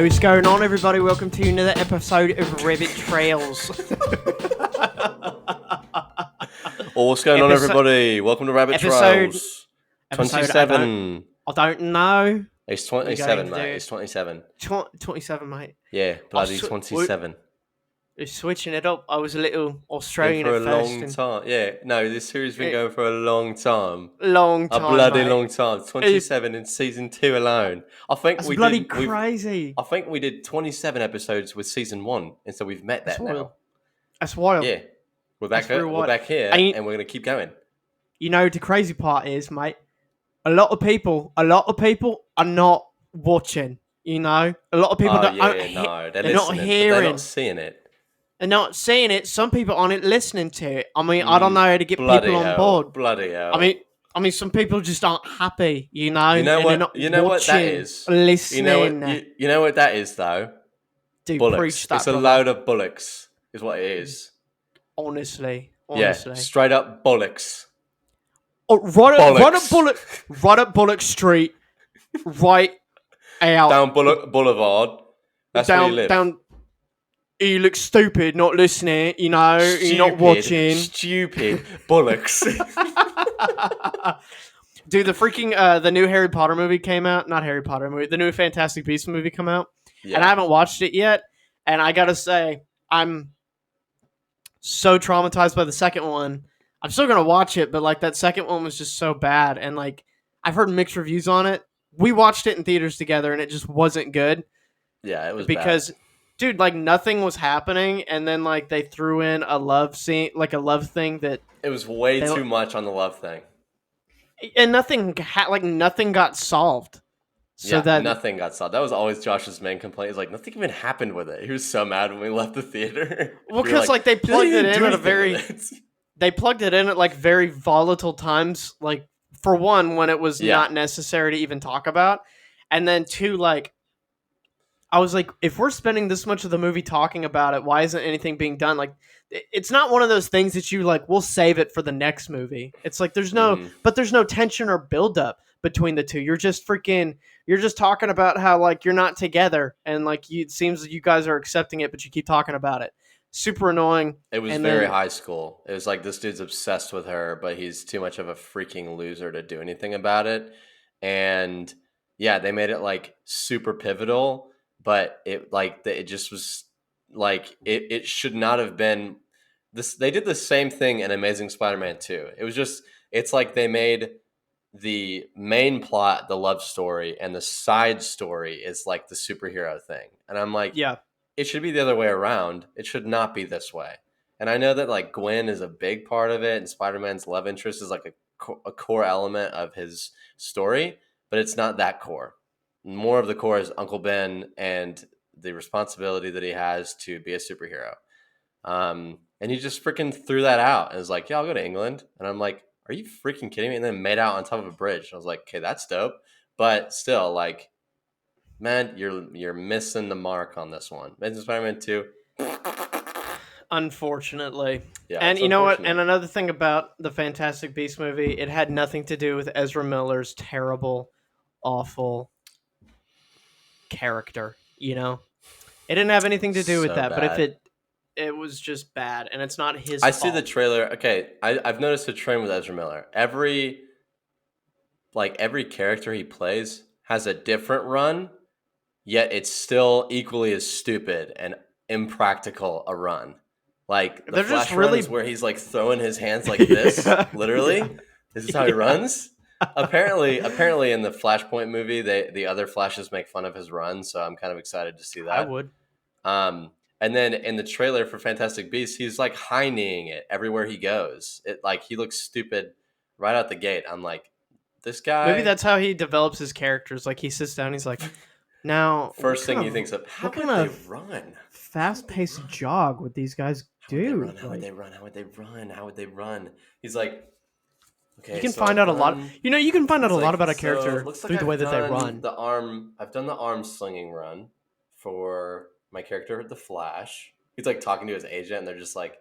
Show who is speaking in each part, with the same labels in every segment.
Speaker 1: What's going on, everybody? Welcome to another episode of Rabbit Trails.
Speaker 2: What's going on, everybody? Welcome to Rabbit Trails. 27.
Speaker 1: I don't know.
Speaker 2: It's 27, mate. It's 27.
Speaker 1: 27, mate.
Speaker 2: Yeah, bloody 27.
Speaker 1: You're switching it up. I was a little Australian
Speaker 2: for
Speaker 1: at
Speaker 2: a
Speaker 1: first.
Speaker 2: long time. Yeah, no, this series has been going for a long time. A
Speaker 1: bloody
Speaker 2: long time. 27 in season 2 alone. I think
Speaker 1: we bloody crazy.
Speaker 2: I think we did 27 episodes with season 1, and so we've met that now.
Speaker 1: That's wild.
Speaker 2: Yeah, we're back here, and we're going to keep going.
Speaker 1: You know, the crazy part is, mate, a lot of people are not watching. You know, a lot of people
Speaker 2: they're not hearing, they're not seeing it.
Speaker 1: They're not seeing it. Some people aren't listening to it. I mean, I don't know how to get people on board.
Speaker 2: Bloody hell.
Speaker 1: I mean, some people just aren't happy. You know
Speaker 2: what? You know what that is.
Speaker 1: Listening.
Speaker 2: You know what that is, though.
Speaker 1: Dude,
Speaker 2: bullocks. It's a load of bullocks, is what it is.
Speaker 1: Honestly.
Speaker 2: Yeah, straight up bullocks.
Speaker 1: Oh, right up Bullock Street, right out
Speaker 2: down Bullock Boulevard. That's where you live.
Speaker 1: You look stupid, not listening, you know, you're not watching.
Speaker 2: Stupid bullocks.
Speaker 1: Dude, the freaking, the new Harry Potter movie came out. Not Harry Potter movie, the new Fantastic Beasts movie come out. Yeah. And I haven't watched it yet. And I gotta say, I'm so traumatized by the second one. I'm still gonna watch it, but like that second one was just so bad. And like, I've heard mixed reviews on it. We watched it in theaters together and it just wasn't good.
Speaker 2: Yeah, it was
Speaker 1: because...
Speaker 2: bad.
Speaker 1: Dude, like nothing was happening, and then like they threw in a love scene, like a love thing that
Speaker 2: it was way too much on the love thing,
Speaker 1: and nothing got solved. So that
Speaker 2: nothing got solved. That was always Josh's main complaint. Is like nothing even happened with it. He was so mad when we left the theater.
Speaker 1: Well, because like they plugged it in at like very volatile times. Like for one, when it was not necessary to even talk about, and then two, like. I was like, if we're spending this much of the movie talking about it, why isn't anything being done? Like, it's not one of those things that you like, we'll save it for the next movie. It's like, there's no tension or buildup between the two. You're just talking about how like you're not together. And like, it seems you guys are accepting it, but you keep talking about it. Super annoying.
Speaker 2: It was very high school. It was like, this dude's obsessed with her, but he's too much of a freaking loser to do anything about it. And yeah, they made it like super pivotal. But it just was like it should not have been this. They did the same thing in Amazing Spider-Man 2. It's like they made the main plot the love story and the side story is like the superhero thing. And I'm like, yeah, it should be the other way around. It should not be this way. And I know that like Gwen is a big part of it, and Spider-Man's love interest is like a core element of his story, but it's not that core. More of the core is Uncle Ben and the responsibility that he has to be a superhero. And he just freaking threw that out and was like, yeah, I'll go to England. And I'm like, are you freaking kidding me? And then made out on top of a bridge. I was like, okay, that's dope. But still, like, man, you're missing the mark on this one. Amazing Spider-Man 2.
Speaker 1: Unfortunately. Yeah, and you know what? And another thing about the Fantastic Beasts movie, it had nothing to do with Ezra Miller's terrible, awful character, you know, it didn't have anything to do with that. Bad. But if it was just bad, and it's not his fault.
Speaker 2: See the trailer. Okay, I've noticed a trend with Ezra Miller. Every character he plays has a different run, yet it's still equally as stupid and impractical a run. Like the Flash run is where he's like throwing his hands like this, literally. This is how he runs. Apparently in the Flashpoint movie, the other Flashes make fun of his run, so I'm kind of excited to see that.
Speaker 1: I would.
Speaker 2: And then in the trailer for Fantastic Beasts, he's like high-kneeing it everywhere he goes. It like he looks stupid right out the gate. I'm like, this guy.
Speaker 1: Maybe that's how he develops his characters. Like he sits down, he's like, now.
Speaker 2: First thing he thinks of, how would they run?
Speaker 1: Fast-paced jog would these guys do?
Speaker 2: How would they run? He's like. Okay,
Speaker 1: you can find out a lot. You know, you can find out a lot about a character through the way that they run.
Speaker 2: I've done the arm slinging run for my character, the Flash. He's like talking to his agent, and they're just like,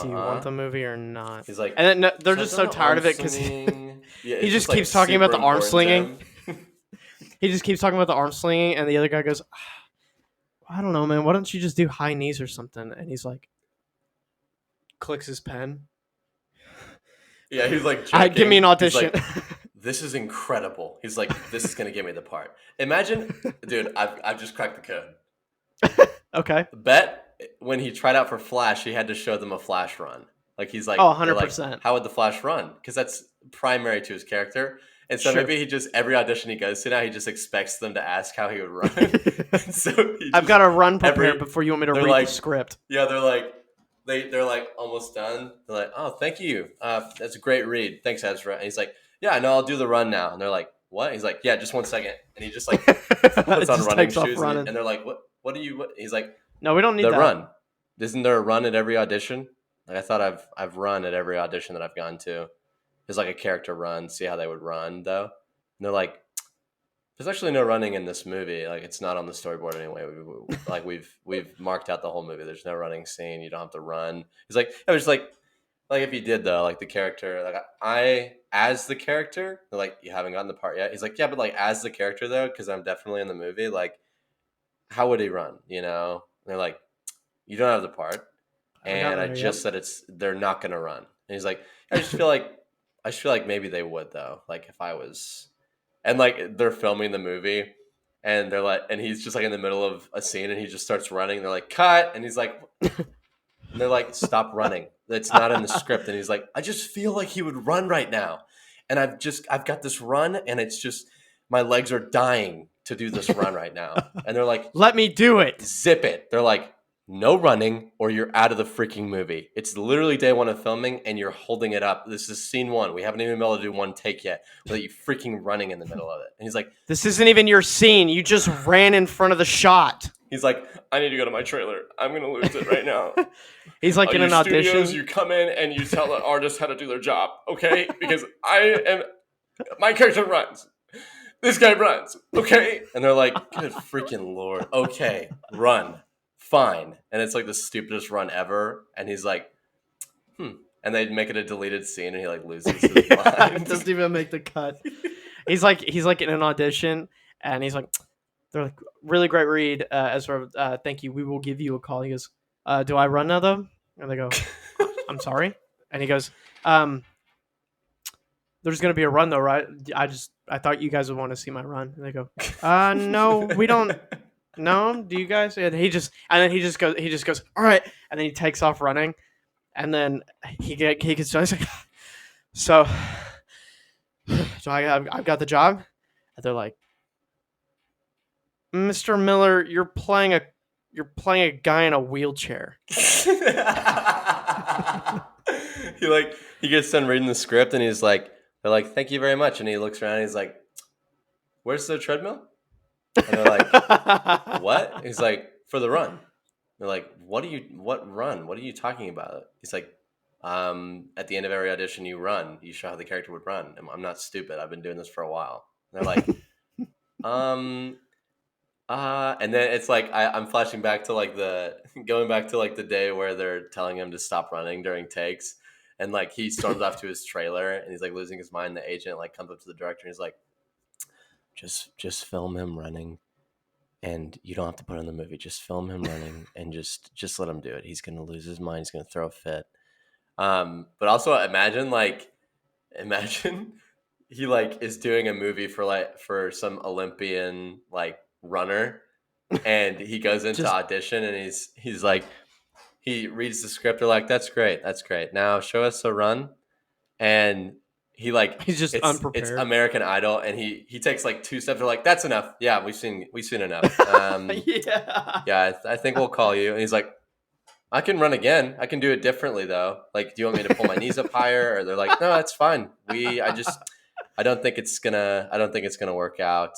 Speaker 1: "Do you want the movie or not?"
Speaker 2: He's like,
Speaker 1: and then they're just so tired of it because he just keeps talking about the arm slinging. he just keeps talking about the arm slinging, and the other guy goes, I don't know, man. Why don't you just do high knees or something? And he's like, clicks his pen.
Speaker 2: Yeah, he's like joking.
Speaker 1: Give me an audition.
Speaker 2: Like, this is incredible. He's like, this is gonna give me the part. Imagine, dude, I've just cracked the code.
Speaker 1: Okay.
Speaker 2: Bet when he tried out for Flash, he had to show them a Flash run. Like he's like,
Speaker 1: 100%.
Speaker 2: Like, how would the Flash run? Because that's primary to his character. And so maybe he just, every audition he goes to now, he just expects them to ask how he would run. So
Speaker 1: I've got to run prepared before you want me to read the script.
Speaker 2: Yeah, they're like, they're like almost done. They're like, oh, thank you. That's a great read. Thanks, Ezra. And he's like, yeah, I know, I'll do the run now. And they're like, what? He's like, yeah, just 1 second. And he just like puts on running shoes. And they're like, what do you, what? He's like,
Speaker 1: no, we don't need that.
Speaker 2: Run. Isn't there a run at every audition? Like I thought I've run at every audition that I've gone to. There's like a character run. See how they would run though. And they're like, there's actually no running in this movie. Like it's not on the storyboard anyway. We've marked out the whole movie. There's no running scene. You don't have to run. He's like, I was like if you did though, like the character, like I as the character, they're like, you haven't gotten the part yet. He's like, yeah, but like as the character though, because I'm definitely in the movie. Like, how would he run? You know? And they're like, you don't have the part. And I just said they're not gonna run. And he's like, I just feel like maybe they would though. Like if I was, and like they're filming the movie, and they're like, and he's just like in the middle of a scene, and he just starts running. And they're like, cut, and he's like, and they're like, stop running. It's not in the script. And he's like, I just feel like he would run right now, and I've got this run, and it's just my legs are dying to do this run right now. And they're like,
Speaker 1: let me do it.
Speaker 2: Zip it. They're like, no running or you're out of the freaking movie. It's literally day one of filming and you're holding it up. This is scene one. We haven't even been able to do one take yet without you freaking running in the middle of it. And he's like,
Speaker 1: this isn't even your scene. You just ran in front of the shot.
Speaker 2: He's like, I need to go to my trailer. I'm going to lose it right now.
Speaker 1: He's like in an audition.
Speaker 2: Studios, you come in and you tell the artist how to do their job, okay? Because my character runs. This guy runs, okay? And they're like, good freaking Lord. Okay, run. Fine. And it's like the stupidest run ever. And he's like, And they make it a deleted scene and he like loses his mind.
Speaker 1: It doesn't even make the cut. He's like in an audition and he's like, they're like, really great read, Ezra. Thank you. We will give you a call. He goes, do I run now though? And they go, I'm sorry. And he goes, there's going to be a run though, right? I thought you guys would want to see my run. And they go, no, we don't. No, do you guys? And he just goes, all right. And then he takes off running. And then he gets done. He's like, so I've got the job. And they're like, Mr. Miller, you're playing a guy in a wheelchair.
Speaker 2: He gets done reading the script and he's like, they're like, thank you very much. And he looks around and he's like, where's the treadmill? And they're like, what? He's like, for the run. They're like, what run? What are you talking about? He's like, at the end of every audition you run. You show how the character would run. I'm not stupid. I've been doing this for a while. And they're like, and then it's like, I'm flashing back to like going back to like the day where they're telling him to stop running during takes. And like, he storms off to his trailer and he's like losing his mind. The agent like comes up to the director and he's like, just film him running and you don't have to put it in the movie. Just film him running and just let him do it. He's going to lose his mind. He's going to throw a fit. But also imagine he like is doing a movie for some Olympian like runner and he goes into audition and he's like, he reads the script. They're like, that's great. Now show us a run. And he's just unprepared. It's American Idol, and he takes like 2 steps. They're like, "That's enough. Yeah, we've seen enough. Yeah, I think we'll call you." And he's like, "I can run again. I can do it differently, though. Like, do you want me to pull my knees up higher?" Or they're like, "No, that's fine. I don't think it's gonna work out.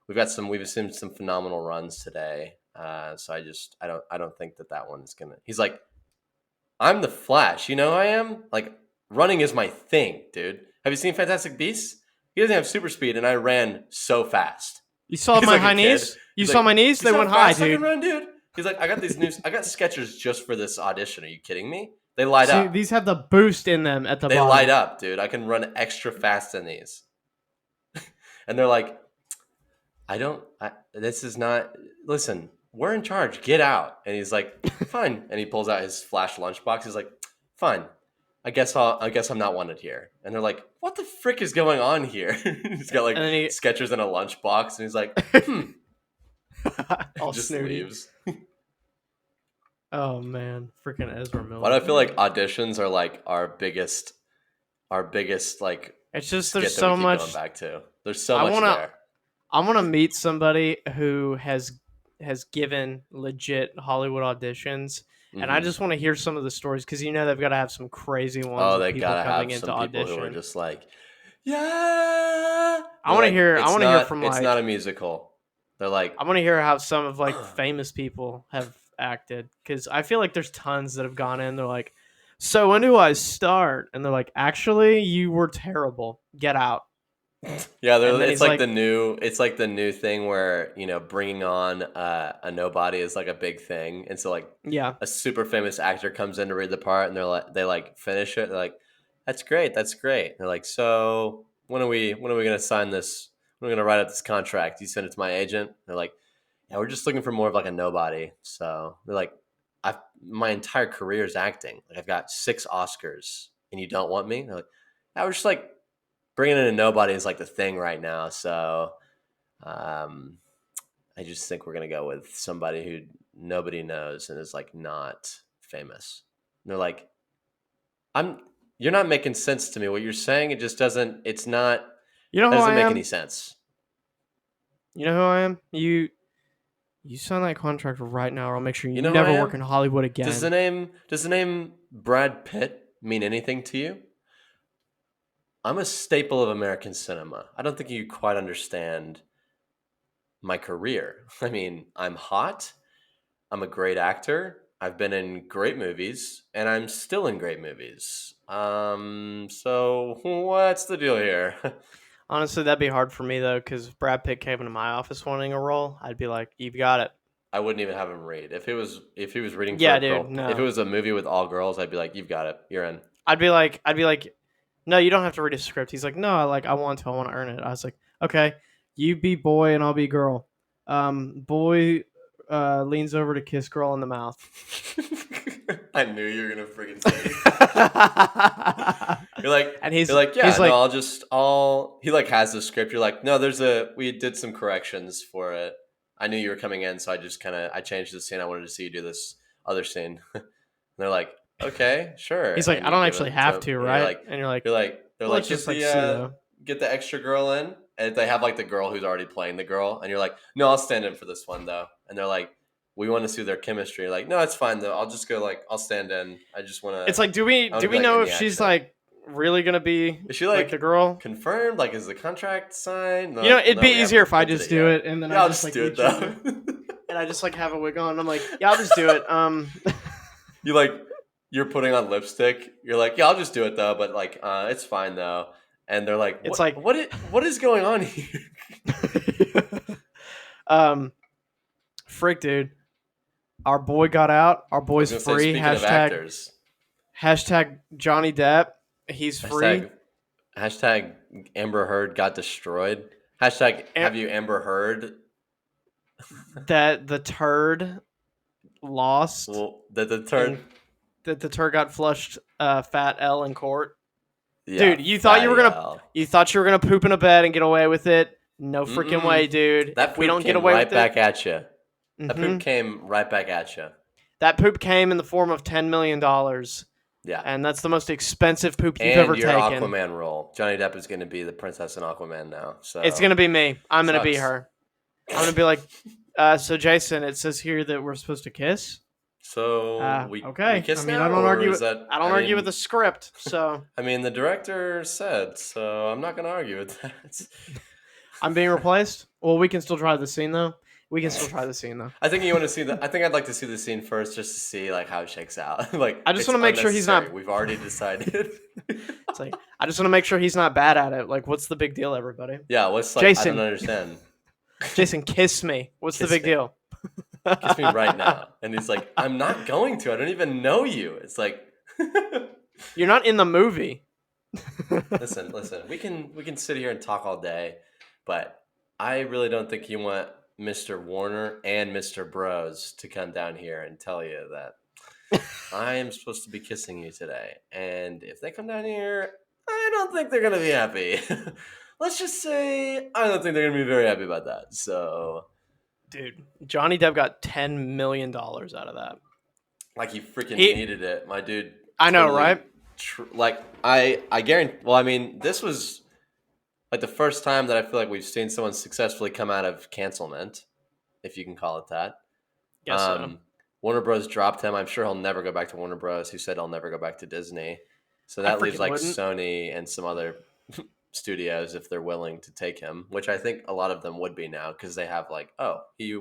Speaker 2: We've assumed some phenomenal runs today. So I don't think that one is gonna." He's like, "I'm the Flash. You know who I am. Like." Running is my thing, dude. Have you seen Fantastic Beasts? He doesn't have super speed, and I ran so fast.
Speaker 1: You saw my high knees? You saw my knees? They went high, dude. I can
Speaker 2: run, dude. He's like, I got Skechers just for this audition. Are you kidding me? They light up.
Speaker 1: These have the boost in them at the bottom.
Speaker 2: They light up, dude. I can run extra fast in these. And they're like, This is not. Listen, we're in charge. Get out. And he's like, fine. And he pulls out his flash lunchbox. He's like, fine. I guess I'm not wanted here. And they're like, what the frick is going on here? He's got like Skechers in a lunchbox, and he's like,
Speaker 1: all
Speaker 2: just
Speaker 1: snooty.
Speaker 2: leaves.
Speaker 1: Oh man, freaking Ezra Miller.
Speaker 2: But I feel like auditions are like our biggest like.
Speaker 1: It's just there's so much
Speaker 2: going back to. There's so much there.
Speaker 1: I want to meet somebody who has given legit Hollywood auditions, and I just want to hear some of the stories because they've got to have some crazy ones.
Speaker 2: Oh, they gotta have some people who are just like, yeah. I
Speaker 1: want to hear. I want to hear from
Speaker 2: It's not a musical. They're like,
Speaker 1: I want to hear how some of like famous people have acted because I feel like there's tons that have gone in. They're like, so when do I start? And they're like, actually, you were terrible. Get out.
Speaker 2: Yeah, it's like the new thing where bringing on a nobody is like a big thing, and so like a super famous actor comes in to read the part, and they finish it. They're like, that's great. And they're like, so when are we gonna sign this? When are we gonna write out this contract? You send it to my agent. And they're like, yeah, we're just looking for more of like a nobody. So they're like, my entire career is acting. Like I've got 6 Oscars, and you don't want me? And they're like, yeah, we're just like. Bringing in a nobody is like the thing right now, so I just think we're gonna go with somebody who nobody knows and is like not famous. And they're like, you're not making sense to me. What you're saying, it just doesn't. It's not.
Speaker 1: It doesn't
Speaker 2: make any sense.
Speaker 1: You know who I am? You sign that contract right now, or I'll make sure you never work in Hollywood again.
Speaker 2: Does the name Brad Pitt mean anything to you? I'm a staple of American cinema. I don't think you quite understand my career. I mean, I'm hot. I'm a great actor. I've been in great movies, and I'm still in great movies. So what's the deal here?
Speaker 1: Honestly, that'd be hard for me, though, because if Brad Pitt came into my office wanting a role, I'd be like, you've got it.
Speaker 2: I wouldn't even have him read. If he was reading for a girl, no. If it was a movie with all girls, I'd be like, you've got it. You're in.
Speaker 1: I'd be like, no, you don't have to read a script. He's like, no, I want to earn it. I was like, okay, you be boy and I'll be girl. Boy leans over to kiss girl in the mouth.
Speaker 2: I knew you were gonna freaking say it. You're like, and he's like, yeah, no, he like has the script. You're like, no, we did some corrections for it. I knew you were coming in, so I changed the scene. I wanted to see you do this other scene. And they're like, okay, sure.
Speaker 1: He's like, I don't actually have to, right? And you're like,
Speaker 2: they're like, just get the extra girl in, and they have like the girl who's already playing the girl, and you're like, no, I'll stand in for this one though. And they're like, we want to see their chemistry. You're like, no, it's fine though. I'll just go I'll stand in. I just want to.
Speaker 1: It's like, do we know if she's like really gonna be? Is she like the girl
Speaker 2: confirmed? Like, is the contract signed? No,
Speaker 1: it'd be easier if I just do it, and then
Speaker 2: I'll just do it though.
Speaker 1: And I just like have a wig on. I'm like, yeah, I'll just do it.
Speaker 2: You're putting on lipstick. You're like, yeah, I'll just do it though. But like, it's fine though. And they're like, it's like, what is going on here?
Speaker 1: Frick, dude. Our boy got out. Our boy's free. Hashtag Johnny Depp. He's free.
Speaker 2: Hashtag Amber Heard got destroyed. Hashtag have you Amber Heard?
Speaker 1: That the turd lost.
Speaker 2: Well, that the turd
Speaker 1: got flushed fat L in court. Yeah, dude, you thought you were gonna poop in a bed and get away with it. No freaking way, dude.
Speaker 2: That
Speaker 1: we don't get away with it.
Speaker 2: Right back at you. Mm-hmm. That poop came right back at you.
Speaker 1: That poop came in the form of $10 million.
Speaker 2: Yeah,
Speaker 1: and that's the most expensive poop you've ever taken.
Speaker 2: And your Aquaman role. Johnny Depp is going to be the princess in Aquaman now. So
Speaker 1: it's going to be me. I'm going to be her. I'm going to be like, so Jason, it says here that we're supposed to kiss.
Speaker 2: So we kiss now?
Speaker 1: I don't argue. I don't argue with the script. So
Speaker 2: I mean, the director said, so I'm not going to argue with that.
Speaker 1: I'm being replaced. Well, we can still try the scene though. I
Speaker 2: think you want to see I think I'd like to see the scene first, just to see like how it shakes out. Like,
Speaker 1: I just want to make sure he's not.
Speaker 2: We've already decided.
Speaker 1: It's like I just want to make sure he's not bad at it. Like, what's the big deal, everybody?
Speaker 2: Yeah, what's like? Jason, I don't understand.
Speaker 1: Jason, kiss me. What's the big deal?
Speaker 2: Kiss me right now. And he's like, I'm not going to. I don't even know you. It's like,
Speaker 1: you're not in the movie.
Speaker 2: Listen. We can sit here and talk all day, but I really don't think you want Mr. Warner and Mr. Bros to come down here and tell you that I am supposed to be kissing you today. And if they come down here, I don't think they're going to be happy. Let's just say I don't think they're going to be very happy about that. So,
Speaker 1: dude, Johnny Depp got $10 million out of that.
Speaker 2: Like he freaking needed it. My dude.
Speaker 1: I know, right?
Speaker 2: I guarantee. Well, I mean, this was like the first time that I feel like we've seen someone successfully come out of cancelment, if you can call it that.
Speaker 1: Yes, so.
Speaker 2: Warner Bros. Dropped him. I'm sure he'll never go back to Warner Bros. Who said he'll never go back to Disney. So that leaves like Sony and some other studios if they're willing to take him, which I think a lot of them would be now because they have like, oh, he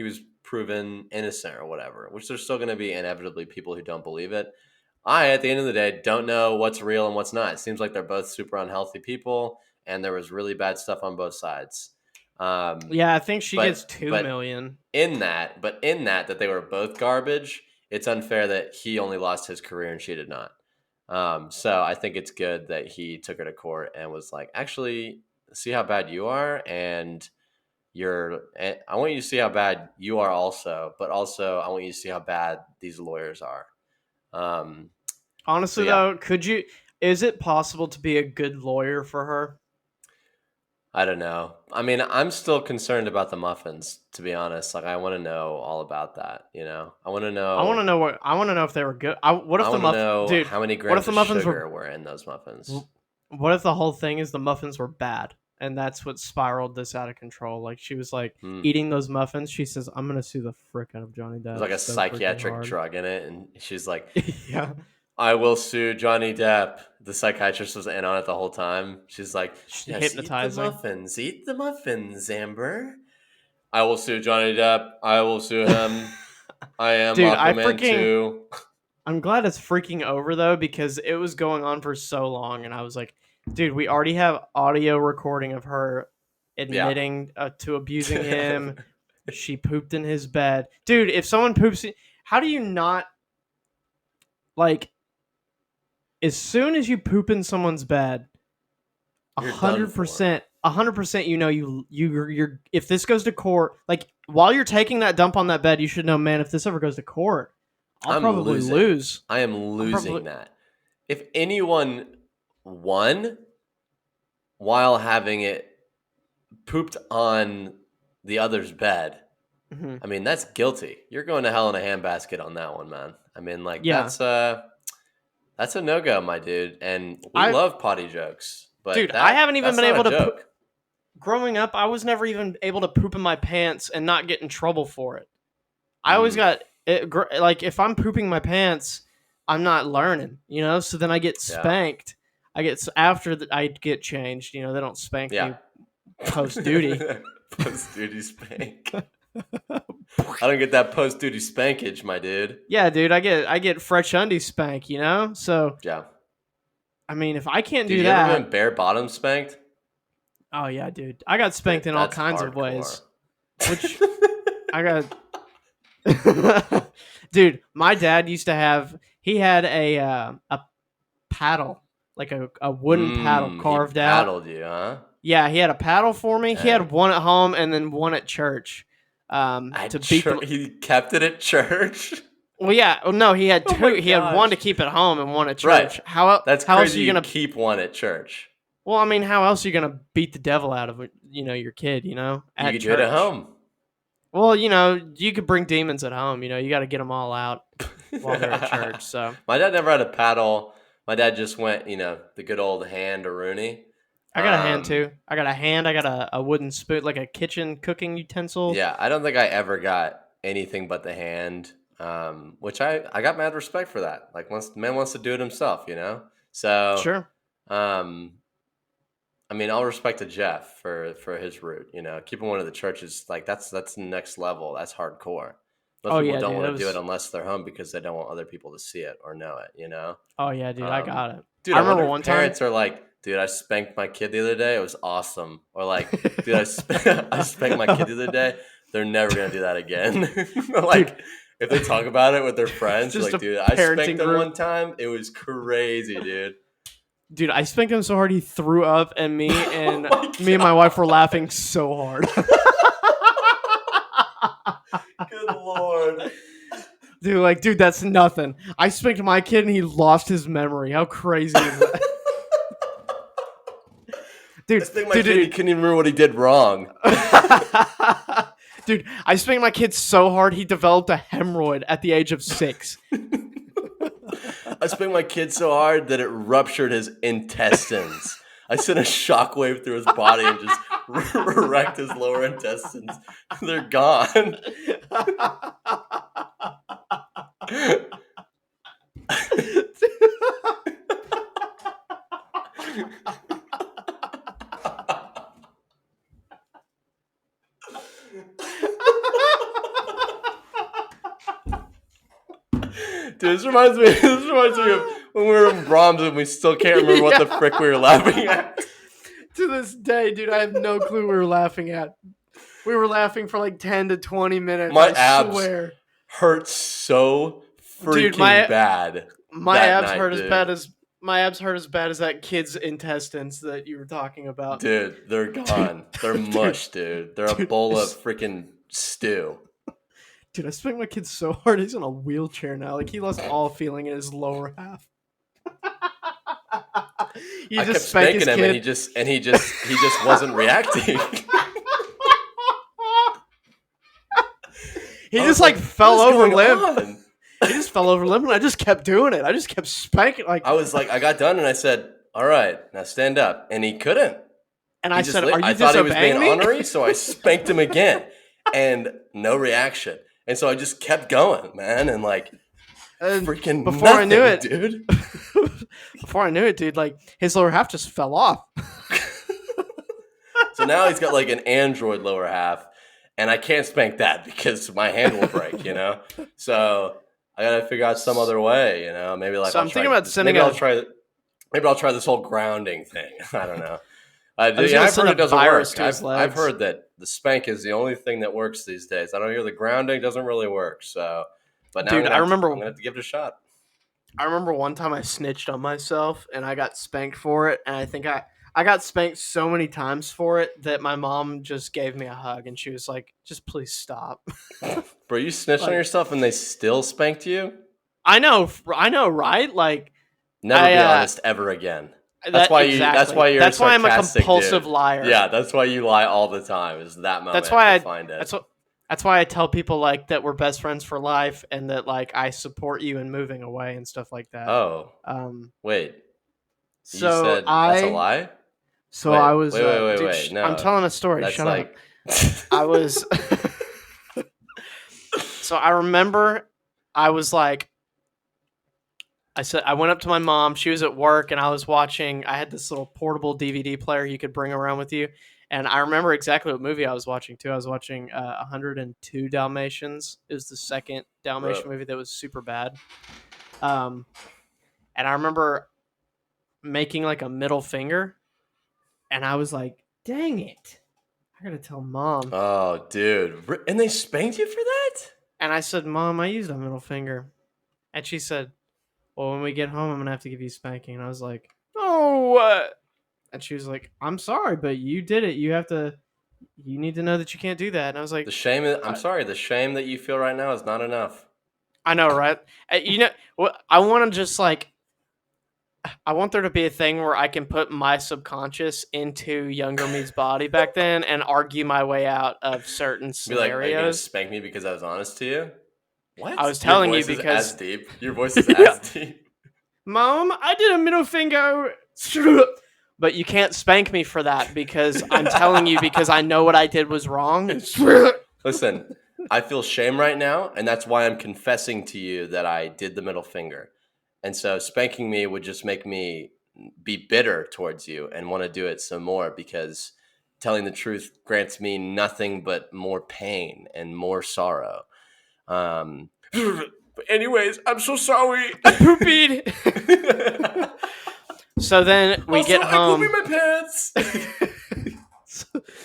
Speaker 2: was proven innocent or whatever, which there's still going to be inevitably people who don't believe it. At the end of the day, don't know what's real and what's not. It seems like they're both super unhealthy people, and there was really bad stuff on both sides.
Speaker 1: I think she gets $2 million.
Speaker 2: In that they were both garbage, it's unfair that he only lost his career and she did not. So I think it's good that he took her to court and was like, actually, see how bad you are, and I want you to see how bad you are also, but also I want you to see how bad these lawyers are.
Speaker 1: Honestly, though, is it possible to be a good lawyer for her?
Speaker 2: I don't know. I mean, I'm still concerned about the muffins, to be honest. Like, I want to know all about that. I want to know.
Speaker 1: I want to know if they were good. What if the muffins? Dude,
Speaker 2: how many grams of sugar were in those muffins?
Speaker 1: What if the whole thing is the muffins were bad, and that's what spiraled this out of control? Like she was like eating those muffins. She says, "I'm gonna sue the frick out of Johnny Depp."
Speaker 2: There's like a psychiatric drug in it, and she's like,
Speaker 1: "Yeah,
Speaker 2: I will sue Johnny Depp." The psychiatrist was in on it the whole time. She's like,
Speaker 1: hypnotizing.
Speaker 2: Eat the muffins, Amber. I will sue Johnny Depp. I will sue him. I am Aquaman too.
Speaker 1: I'm glad it's freaking over though, because it was going on for so long, and I was like, dude, we already have audio recording of her admitting to abusing him. She pooped in his bed. Dude, if someone poops, how do you not, like, as soon as you poop in someone's bed, 100%, you're if this goes to court, like, while you're taking that dump on that bed, you should know, man, if this ever goes to court, I'm probably lose.
Speaker 2: I am losing that. If anyone won while having it pooped on the other's bed, I mean, that's guilty. You're going to hell in a handbasket on that one, man. I mean, like, that's a no-go, my dude. And we love potty jokes. But
Speaker 1: dude, I haven't even been able to poop. Growing up, I was never even able to poop in my pants and not get in trouble for it. I always got like, if I'm pooping my pants, I'm not learning, so then I get spanked. After I get changed, they don't spank me post duty.
Speaker 2: Post duty spank. I don't get that post duty spankage, my dude.
Speaker 1: Yeah, dude, I get fresh undies spank, so
Speaker 2: yeah.
Speaker 1: I mean, if I can't
Speaker 2: do
Speaker 1: that,
Speaker 2: you ever been bare bottom spanked?
Speaker 1: Oh yeah, dude, I got spanked in all kinds of ways. Which I got. Dude, my dad used to have. He had a paddle, like a wooden paddle carved out.
Speaker 2: Paddled you, huh?
Speaker 1: Yeah, he had a paddle for me. Dang. He had one at home and then one at church.
Speaker 2: He kept it at church.
Speaker 1: Well, yeah. No, he had two. He had one to keep at home and one at church.
Speaker 2: Right.
Speaker 1: How
Speaker 2: crazy
Speaker 1: else are you
Speaker 2: gonna keep one at church?
Speaker 1: Well, I mean, how else are you gonna beat the devil out of your kid? At
Speaker 2: you could do it at home.
Speaker 1: Well, you could bring demons at home. You got to get them all out while they're at church. So
Speaker 2: my dad never had a paddle. My dad just went, the good old hand or Rooney.
Speaker 1: I got a hand too. I got a hand. I got a wooden spoon, like a kitchen cooking utensil.
Speaker 2: Yeah, I don't think I ever got anything but the hand, which I got mad respect for that. Like, man wants to do it himself, So
Speaker 1: sure.
Speaker 2: I mean, all respect to Jeff for his route. Keeping one of the churches, like that's the next level. That's hardcore. Most people don't want to do it unless they're home because they don't want other people to see it or know it.
Speaker 1: Oh yeah, dude, I got it.
Speaker 2: Dude, I remember one time parents are like, "Dude, I spanked my kid the other day. It was awesome." Or like, "Dude, I spanked my kid the other day." They're never gonna do that again. Like, if they talk about it with their friends, like, "Dude, I spanked them one time. It was crazy, dude."
Speaker 1: Dude, I spanked him so hard he threw up, and me and my wife were laughing so hard.
Speaker 2: Good Lord.
Speaker 1: Dude, that's nothing. I spanked my kid and he lost his memory. How crazy is that? Dude,
Speaker 2: I spanked my kid, he couldn't even remember what he did wrong.
Speaker 1: Dude, I spanked my kid so hard he developed a hemorrhoid at the age of 6.
Speaker 2: I spanked my kid so hard that it ruptured his intestines. I sent a shockwave through his body and just wrecked his lower intestines. They're gone. Dude, this reminds me of when we were in Brahms and we still can't remember what the frick we were laughing at.
Speaker 1: To this day, dude, I have no clue we were laughing at. We were laughing for like 10 to 20 minutes.
Speaker 2: My abs hurt so freaking bad.
Speaker 1: My abs hurt as bad as that kid's intestines that you were talking about.
Speaker 2: Dude, they're gone. They're mush, dude. They're a bowl of freaking stew.
Speaker 1: Dude, I spanked my kid so hard he's in a wheelchair now. Like, he lost all feeling in his lower half.
Speaker 2: I kept spanking him, and he just wasn't reacting.
Speaker 1: He just like fell over limp. He just fell over limp, and I just kept doing it. I just kept spanking. Like,
Speaker 2: I was like, I got done, and I said, "All right, now stand up," and he couldn't.
Speaker 1: And I said, "Are you
Speaker 2: I thought he was being
Speaker 1: me?"
Speaker 2: ornery, so I spanked him again, and no reaction. And so I just kept going, man, and like, freaking
Speaker 1: before I knew it,
Speaker 2: dude.
Speaker 1: Before I knew it, dude, like his lower half just fell off.
Speaker 2: So now he's got like an android lower half, and I can't spank that because my hand will break, you know. So I gotta figure out some other way, you know. Maybe like
Speaker 1: so I'm thinking about sending.
Speaker 2: Maybe I'll try this whole grounding thing. I don't know. I've heard it doesn't work. I've heard that the spank is the only thing that works these days. I don't hear the grounding doesn't really work. So, but now
Speaker 1: dude,
Speaker 2: I'm gonna have to give it a shot.
Speaker 1: I remember one time I snitched on myself and I got spanked for it, and I think I got spanked so many times for it that my mom just gave me a hug and she was like, "Just please stop."
Speaker 2: Bro, you snitched on yourself and they still spanked you?
Speaker 1: I know, right? Like,
Speaker 2: never be honest ever again. That's why I'm a
Speaker 1: compulsive liar.
Speaker 2: Yeah, that's why you lie all the time. Is that moment?
Speaker 1: That's why I tell people like that we're best friends for life and that like I support you in moving away and stuff like that.
Speaker 2: Oh. Wait.
Speaker 1: So
Speaker 2: you said that's a lie?
Speaker 1: So I was.
Speaker 2: Wait. No.
Speaker 1: I'm telling a story. Shut up. I was. So I remember I was like, I went up to my mom. She was at work, and I was watching. I had this little portable DVD player you could bring around with you, and I remember exactly what movie I was watching too. I was watching 102 Dalmatians. It was the second Dalmatian movie that was super bad. And I remember making like a middle finger, and I was like, "Dang it! I gotta tell Mom."
Speaker 2: Oh, dude! And they spanked you for that?
Speaker 1: And I said, "Mom, I used a middle finger," and she said, "Well, when we get home, I'm going to have to give you spanking." And I was like, "Oh, and she was like, "I'm sorry, but you did it. You need to know that you can't do that." And I was like,
Speaker 2: the shame that you feel right now is not enough.
Speaker 1: I know, right? You know, I want to just like, I want there to be a thing where I can put my subconscious into younger me's body back then and argue my way out of certain scenarios.
Speaker 2: Be like, are you going to spank me because I was honest to you? What?
Speaker 1: I was telling you because
Speaker 2: your voice is as deep.
Speaker 1: Mom, I did a middle finger. But you can't spank me for that because I'm telling you because I know what I did was wrong.
Speaker 2: Listen, I feel shame right now, and that's why I'm confessing to you that I did the middle finger. And so spanking me would just make me be bitter towards you and want to do it some more because telling the truth grants me nothing but more pain and more sorrow. Anyways, I'm so sorry.
Speaker 1: I poopied. So then we get home.
Speaker 2: I pooped in my
Speaker 1: pants.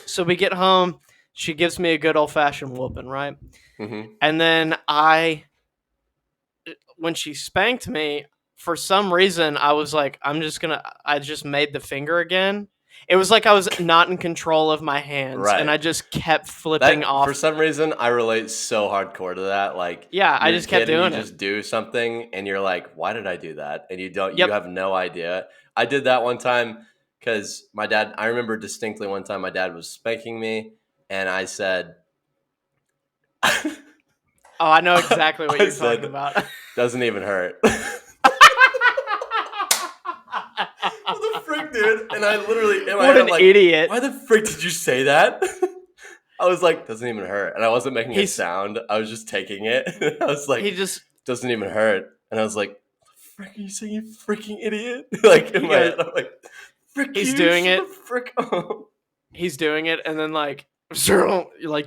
Speaker 1: So we get home. She gives me a good old fashioned whooping, right?
Speaker 2: Mm-hmm.
Speaker 1: And then when she spanked me, for some reason, I was like, I just made the finger again. It was like I was not in control of my hands, and
Speaker 2: Right.
Speaker 1: I just kept flipping
Speaker 2: That,
Speaker 1: off.
Speaker 2: for some reason, I relate so hardcore to that. Like,
Speaker 1: Yeah, I
Speaker 2: you're a
Speaker 1: just kept
Speaker 2: kid and you
Speaker 1: doing it.
Speaker 2: just do something, and you're like, "Why did I do that?" And you
Speaker 1: Yep.
Speaker 2: have no idea. I did that one time because my dad. I remember distinctly one time my dad was spanking me, and I said,
Speaker 1: "Oh, I know exactly what
Speaker 2: I
Speaker 1: you're
Speaker 2: said,
Speaker 1: talking about."
Speaker 2: "Doesn't even hurt." What the frick, dude? And I literally, in my
Speaker 1: What
Speaker 2: head,
Speaker 1: an
Speaker 2: I'm like,
Speaker 1: idiot!
Speaker 2: "Why the frick did you say that?" I was like, "Doesn't even hurt," and I wasn't making a
Speaker 1: He's
Speaker 2: sound. I was just taking it. I was like,
Speaker 1: he just
Speaker 2: "Doesn't even hurt," and I was like, "Frick, are you saying, you freaking idiot?" Like in
Speaker 1: he
Speaker 2: my
Speaker 1: goes,
Speaker 2: head, I'm like, "Frick
Speaker 1: he's
Speaker 2: you,
Speaker 1: doing
Speaker 2: shut
Speaker 1: it.
Speaker 2: the frick up."
Speaker 1: He's doing it, and then like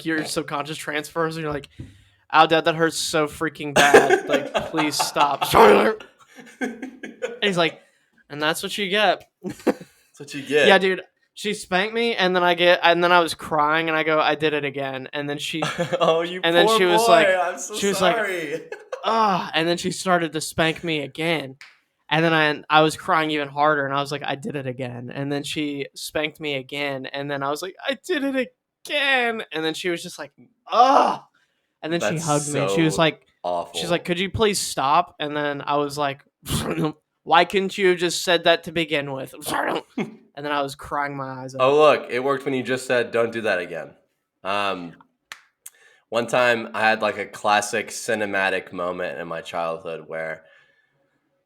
Speaker 1: your subconscious transfers, and you're like, "Ow, Dad, that hurts so freaking bad. Like, please stop." And he's like, "And that's what you get."
Speaker 2: That's what you get.
Speaker 1: Yeah, dude. She spanked me, and then I was crying, and I go, "I did it again." And then
Speaker 2: Oh, you
Speaker 1: and then
Speaker 2: poor
Speaker 1: she was
Speaker 2: boy.
Speaker 1: like,
Speaker 2: I'm so
Speaker 1: she was like,
Speaker 2: sorry.
Speaker 1: "Ah," and then she started to spank me again. And then I was crying even harder, and I was like, "I did it again." And then she spanked me again, and then I was like, "I did it again." And then she was just like, "Ah." And then she
Speaker 2: That's
Speaker 1: hugged me, and
Speaker 2: so
Speaker 1: she's like,
Speaker 2: awful.
Speaker 1: "Could you please stop?" And then I was like, "Why couldn't you have just said that to begin with?" And then I was crying my eyes out.
Speaker 2: Oh, look, it worked when you just said, "Don't do that again." Um, One time I had like a classic cinematic moment in my childhood where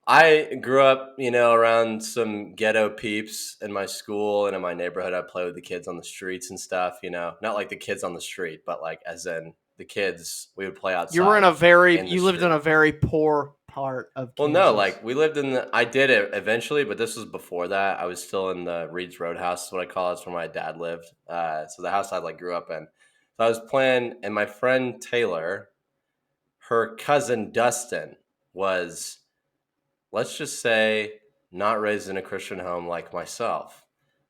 Speaker 2: I grew up, around some ghetto peeps in my school and in my neighborhood. I play with the kids on the streets and stuff, not like the kids on the street, but like as in the kids, we would play outside in the
Speaker 1: You lived in
Speaker 2: street.
Speaker 1: a very poor part of
Speaker 2: Well, no,
Speaker 1: Kansas.
Speaker 2: like we lived I did it eventually, but this was before that. I was still in the Reed's Roadhouse, is what I call it. It's where my dad lived. So the house I like grew up in. So I was playing, and my friend Taylor, her cousin Dustin was, let's just say, not raised in a Christian home like myself.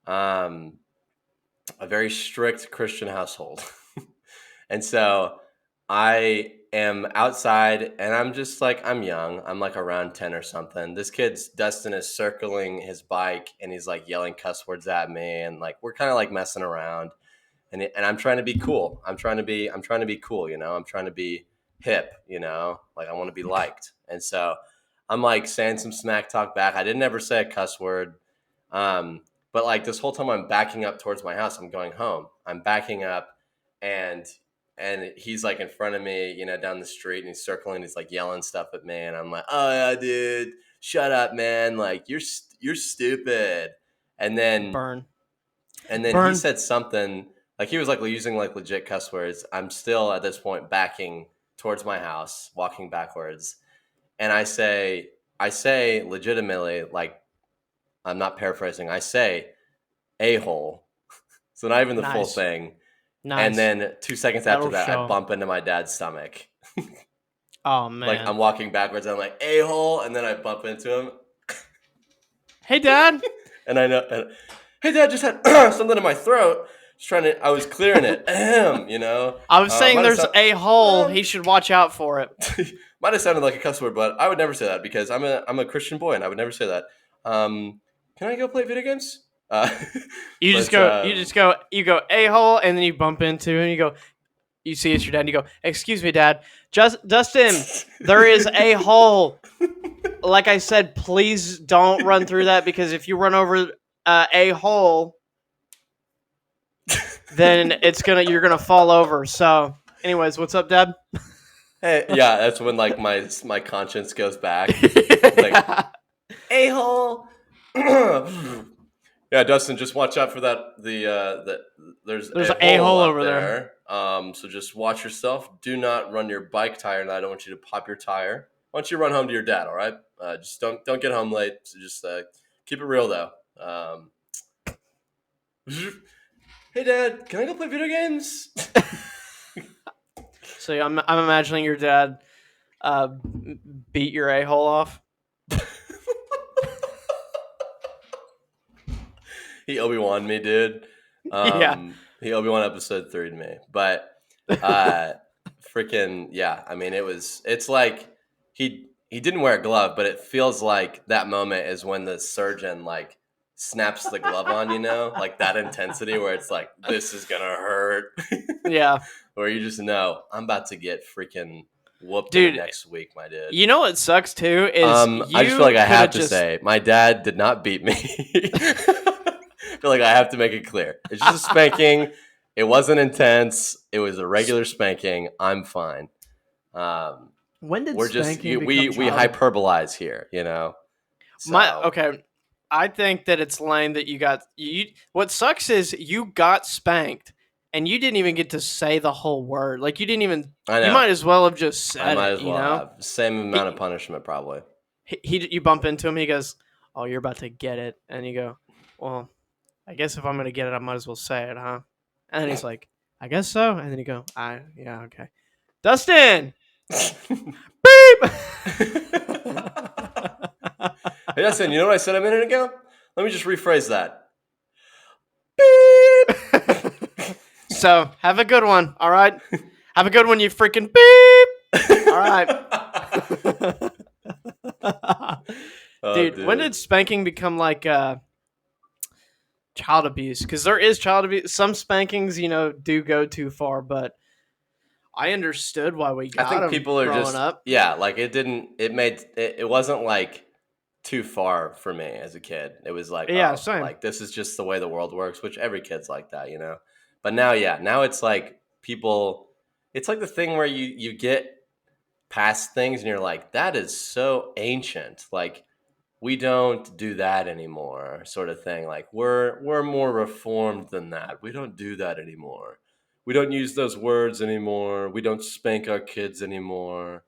Speaker 2: Um, a very strict Christian household. And so I am outside and I'm just like, I'm young. I'm like around 10 or something. Dustin is circling his bike and he's like yelling cuss words at me. And like, we're kind of like messing around and I'm trying to be cool. I'm trying to be cool. I'm trying to be hip, like I want to be liked. And so I'm like saying some smack talk back. I didn't ever say a cuss word. But like this whole time I'm backing up towards my house, I'm going home. I'm backing up and he's like in front of me, down the street, and he's circling. He's like yelling stuff at me, and I'm like, "Oh yeah, dude, shut up, man! Like you're stupid." And then
Speaker 1: Burn.
Speaker 2: he
Speaker 1: Burn.
Speaker 2: said something like he was like using like legit cuss words. I'm still at this point backing towards my house, walking backwards, and I say legitimately, like I'm not paraphrasing. I say a hole, so not even the full
Speaker 1: Nice.
Speaker 2: thing. And
Speaker 1: Nice.
Speaker 2: then 2 seconds after
Speaker 1: That'll
Speaker 2: that, I
Speaker 1: show.
Speaker 2: bump into my dad's stomach.
Speaker 1: Oh
Speaker 2: Like
Speaker 1: man.
Speaker 2: I'm walking backwards, and I'm like a hole, and then I bump into him,
Speaker 1: Hey, Dad.
Speaker 2: and I know, hey, Dad, just had something in my throat. Just trying to, I was clearing it.
Speaker 1: I was saying
Speaker 2: Might have
Speaker 1: there's
Speaker 2: sound,
Speaker 1: a hole. He should watch out for it.
Speaker 2: might have sounded like a cuss word, but I would never say that because I'm a Christian boy, and I would never say that. Can I go play video games?
Speaker 1: You just
Speaker 2: But
Speaker 1: go. You go a hole, and then you bump into, and you go. You see it's your dad, and you go, "Excuse me, Dad. Just Dustin, there is a hole. Like I said, please don't run through that because if you run over a hole, then you're gonna fall over." So, anyways, what's up, Dad?
Speaker 2: hey, yeah, that's when like my conscience goes back. Like a hole. Yeah, Dustin, just watch out for that. There's
Speaker 1: There's
Speaker 2: a
Speaker 1: a
Speaker 2: hole
Speaker 1: hole
Speaker 2: out
Speaker 1: over there.
Speaker 2: there. So just watch yourself. Do not run your bike tire, and I don't want you to pop your tire. Why don't you run home to your dad? All right. Just don't get home late. So just keep it real though. Hey, Dad, can I go play video games?
Speaker 1: So I'm imagining your dad beat your a hole off.
Speaker 2: He Obi-Wan me, dude.
Speaker 1: Yeah.
Speaker 2: He Obi-Wan episode 3 to me. But freaking yeah, I mean it's like he didn't wear a glove, but it feels like that moment is when the surgeon like snaps the glove on, like that intensity where it's like, this is gonna hurt.
Speaker 1: Yeah.
Speaker 2: Where you just know I'm about to get freaking whooped
Speaker 1: Dude,
Speaker 2: next week, my dude.
Speaker 1: You know what sucks too is
Speaker 2: I just feel like I have to say my dad did not beat me. I feel like I have to make it clear. It's just a spanking. It wasn't intense. It was a regular spanking. I'm fine.
Speaker 1: When did
Speaker 2: we're
Speaker 1: spanking
Speaker 2: just we hyperbolize here, So.
Speaker 1: Okay. I think that it's lame that you got you. What sucks is you got spanked, and you didn't even get to say the whole word. Like you didn't even.
Speaker 2: I know.
Speaker 1: You might as well have just said
Speaker 2: I might
Speaker 1: it.
Speaker 2: as well have same amount of punishment probably.
Speaker 1: You bump into him. He goes, "Oh, you're about to get it," and you go, "Well, I guess if I'm gonna get it, I might as well say it, huh?" And then he's like, "I guess so," and then you go, yeah, okay." Dustin, beep.
Speaker 2: Hey, Dustin, you know what I said a minute ago? Let me just rephrase that.
Speaker 1: Beep. So, have a good one, all right? Have a good one, you freaking beep. All right. Dude, when did spanking become like child abuse? Because there is child abuse. Some spankings, do go too far, but I understood why we got them. I think people are just up.
Speaker 2: Yeah, like it wasn't like too far for me as a kid. It was like,
Speaker 1: same.
Speaker 2: Like this is just the way the world works, which every kid's like that, But now it's like people. It's like the thing where you get past things and you're like, that is so ancient. Like we don't do that anymore, sort of thing. Like we're more reformed than that. We don't do that anymore. We don't use those words anymore. We don't spank our kids anymore.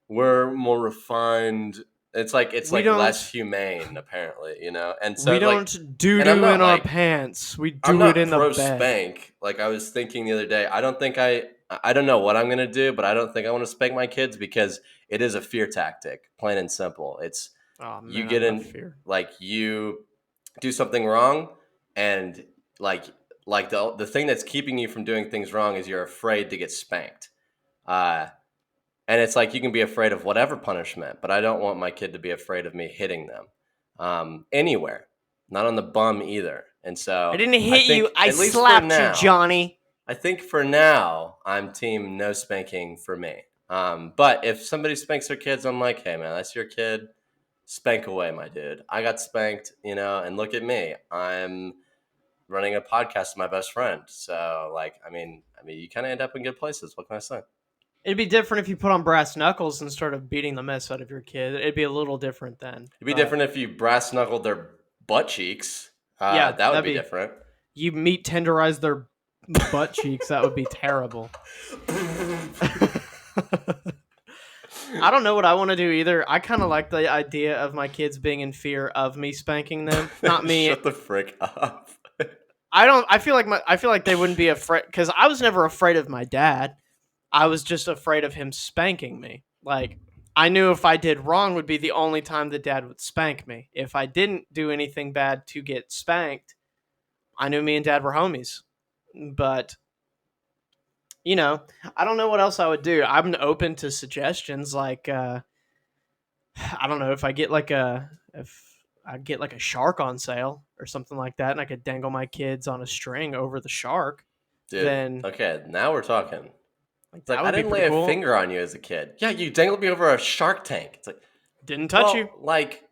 Speaker 2: We're more refined. It's like less humane, apparently, And so
Speaker 1: we don't do in our pants. We do it in the bed.
Speaker 2: I'm not pro spank. Like I was thinking the other day, I don't know what I'm gonna do, but I don't think I want to spank my kids because it is a fear tactic, plain and simple. It's you get in fear. Like you do something wrong, and like the thing that's keeping you from doing things wrong is you're afraid to get spanked. And it's like you can be afraid of whatever punishment, but I don't want my kid to be afraid of me hitting them anywhere, not on the bum either. And so
Speaker 1: I didn't hit you. I slapped you, Johnny.
Speaker 2: I think for now, I'm team no spanking for me. But if somebody spanks their kids, I'm like, hey, man, that's your kid. Spank away, my dude. I got spanked, and look at me. I'm running a podcast with my best friend. So, I mean, you kind of end up in good places. What can I say?
Speaker 1: It'd be different if you put on brass knuckles and started beating the mess out of your kid. It'd be a little different then.
Speaker 2: It'd be different if you brass knuckled their butt cheeks. That would be different.
Speaker 1: You meat tenderize their butt cheeks. That would be terrible. I don't know what I want to do either. I kind of like the idea of my kids being in fear of me spanking them, not me.
Speaker 2: Shut the frick up.
Speaker 1: I feel like they wouldn't be afraid because I was never afraid of my dad. I was just afraid of him spanking me. Like, I knew if I did wrong would be the only time that dad would spank me. If I didn't do anything bad to get spanked, I knew me and dad were homies. But, I don't know what else I would do. I'm open to suggestions. Like, I don't know if I get like a shark on sale or something like that, and I could dangle my kids on a string over the shark.
Speaker 2: Dude,
Speaker 1: then
Speaker 2: okay, now we're talking. It's like, I didn't lay a finger on you as a kid. Yeah, you dangled me over a shark tank. It's like,
Speaker 1: didn't touch you.
Speaker 2: Like,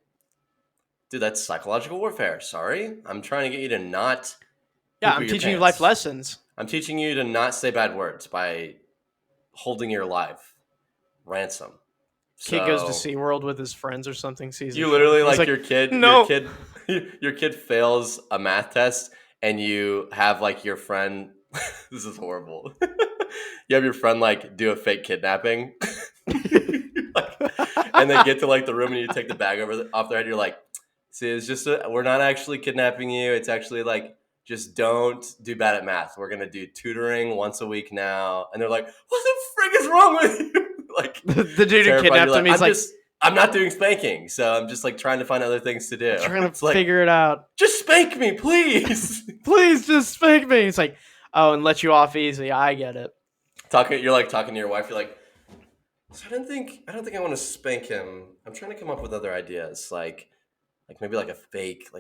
Speaker 2: dude, that's psychological warfare. Sorry. I'm trying to get you to not.
Speaker 1: Yeah, I'm teaching you life lessons.
Speaker 2: I'm teaching you to not say bad words by holding your life ransom.
Speaker 1: Kid goes to SeaWorld with his friends or something.
Speaker 2: You literally like your kid. No. Your kid fails a math test, and you have like your friend. This is horrible. You have your friend do a fake kidnapping, and they get to the room and you take the bag off their head. You're like, see, it's just we're not actually kidnapping you. It's actually just don't do bad at math. We're gonna do tutoring once a week now. And they're like, what the frick is wrong with you?
Speaker 1: The dude who kidnapped him, he's
Speaker 2: I'm not doing spanking, so I'm just trying to find other things to do.
Speaker 1: I'm trying to figure it out.
Speaker 2: Just spank me, please.
Speaker 1: Please just spank me. It's like, oh, and let you off easy. I get it.
Speaker 2: You're talking to your wife. You're like, So I don't think I want to spank him. I'm trying to come up with other ideas, like maybe like a fake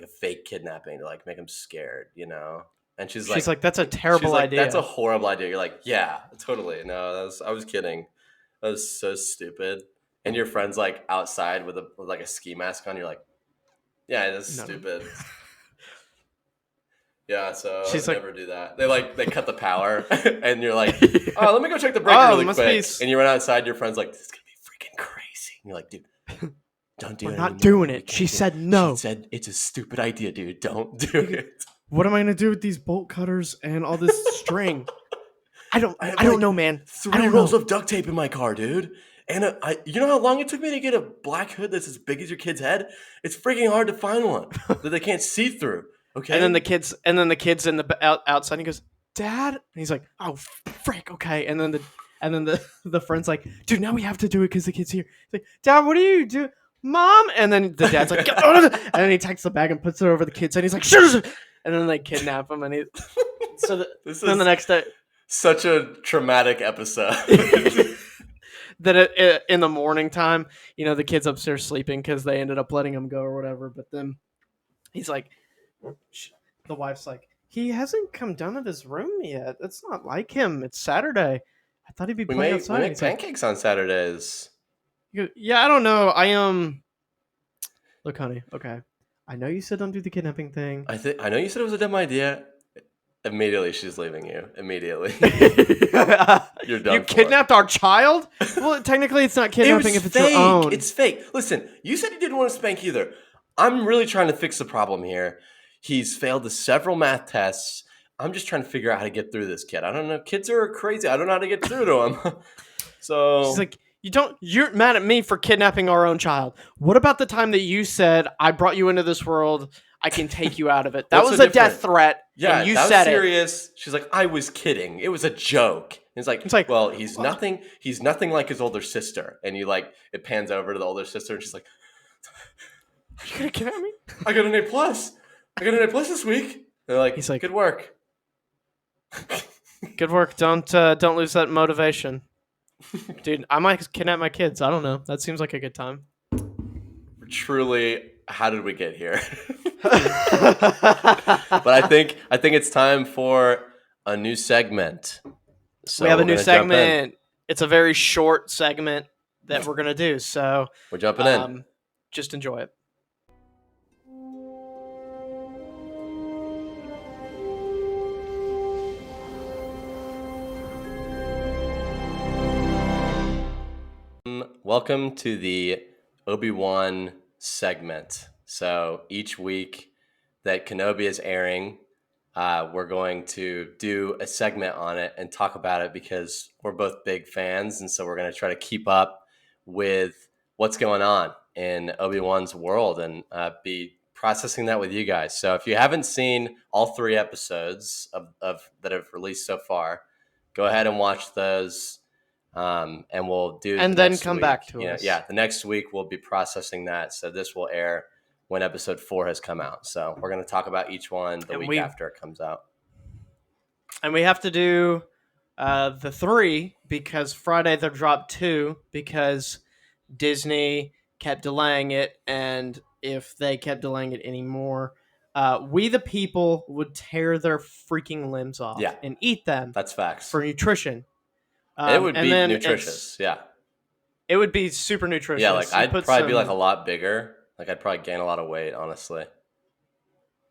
Speaker 2: kidnapping to like make him scared, you know. And she's like,
Speaker 1: that's a terrible idea.
Speaker 2: That's a horrible idea. You're like, yeah, totally. No, I was kidding. That was so stupid. And your friend's like outside with like a ski mask on. You're like, yeah, that's stupid. Yeah, so she's never do that. They cut the power, and you're like, oh, let me go check the breaker really quick. And you run outside. Your friend's like, this is gonna be freaking crazy. And you're like, dude, don't do it. We're
Speaker 1: not doing it. She said no.
Speaker 2: She said it's a stupid idea, dude. Don't do it.
Speaker 1: What am I gonna do with these bolt cutters and all this string? I don't know, man.
Speaker 2: 3 rolls of duct tape in my car, dude. And you know how long it took me to get a black hood that's as big as your kid's head? It's freaking hard to find one that they can't see through. Okay.
Speaker 1: And then the kids in the outside. And he goes, Dad, and he's like, oh frick, okay. And then the friend's like, dude, now we have to do it because the kid's here. He's like, Dad, what do you do, Mom? And then the dad's like, get out of it. And then he takes the bag and puts it over the kid's head. He's like, shh. And then they kidnap him. And then the next day,
Speaker 2: such a traumatic episode.
Speaker 1: That in the morning time, you know, the kid's upstairs sleeping because they ended up letting him go or whatever. But then he's like, the wife's like, he hasn't come down to this room yet. That's not like him. It's Saturday. I thought he'd be playing outside.
Speaker 2: We make pancakes on Saturdays.
Speaker 1: Yeah, I don't know. Look, honey. Okay, I know you said don't do the kidnapping thing.
Speaker 2: I know you said it was a dumb idea. Immediately, she's leaving you. Immediately, you're done.
Speaker 1: You kidnapped our child? Well, technically, it's not kidnapping if it's your own.
Speaker 2: It's fake. Listen, you said you didn't want to spank either. I'm really trying to fix the problem here. He's failed several math tests. I'm just trying to figure out how to get through this kid. I don't know. Kids are crazy. I don't know how to get through to him. So
Speaker 1: she's like, you're mad at me for kidnapping our own child. What about the time that you said, I brought you into this world, I can take you out of it? That was a death threat.
Speaker 2: Yeah,
Speaker 1: and you
Speaker 2: that
Speaker 1: said
Speaker 2: was serious. She's like, I was kidding. It was a joke. It's like, well, he's nothing like his older sister. And it pans over to the older sister, and she's like,
Speaker 1: are you gonna kidnap me?
Speaker 2: I got an A+. I got an A+ this week. They're like, he's like, good work.
Speaker 1: Good work. Don't lose that motivation. Dude, I might kidnap my kids. I don't know. That seems like a good time.
Speaker 2: Truly, how did we get here? But I think it's time for a new segment. So
Speaker 1: we have a new segment. It's a very short segment that we're gonna do. So
Speaker 2: we're jumping in.
Speaker 1: Just enjoy it.
Speaker 2: Welcome to the Obi-Wan segment. So each week that Kenobi is airing, we're going to do a segment on it and talk about it because we're both big fans. And so we're going to try to keep up with what's going on in Obi-Wan's world and be processing that with you guys. So if you haven't seen all 3 episodes of that have released so far, go ahead and watch those. And we'll do
Speaker 1: and then come back to us.
Speaker 2: Yeah, the next week we'll be processing that. So this will air when episode 4 has come out. So we're going to talk about each one the week after it comes out.
Speaker 1: And we have to do the 3 because Friday they dropped 2 because Disney kept delaying it. And if they kept delaying it anymore, we the people would tear their freaking limbs off and eat them.
Speaker 2: That's facts.
Speaker 1: For nutrition.
Speaker 2: It would be nutritious, yeah.
Speaker 1: It would be super nutritious.
Speaker 2: Yeah, I'd probably be a lot bigger. I'd probably gain a lot of weight, honestly.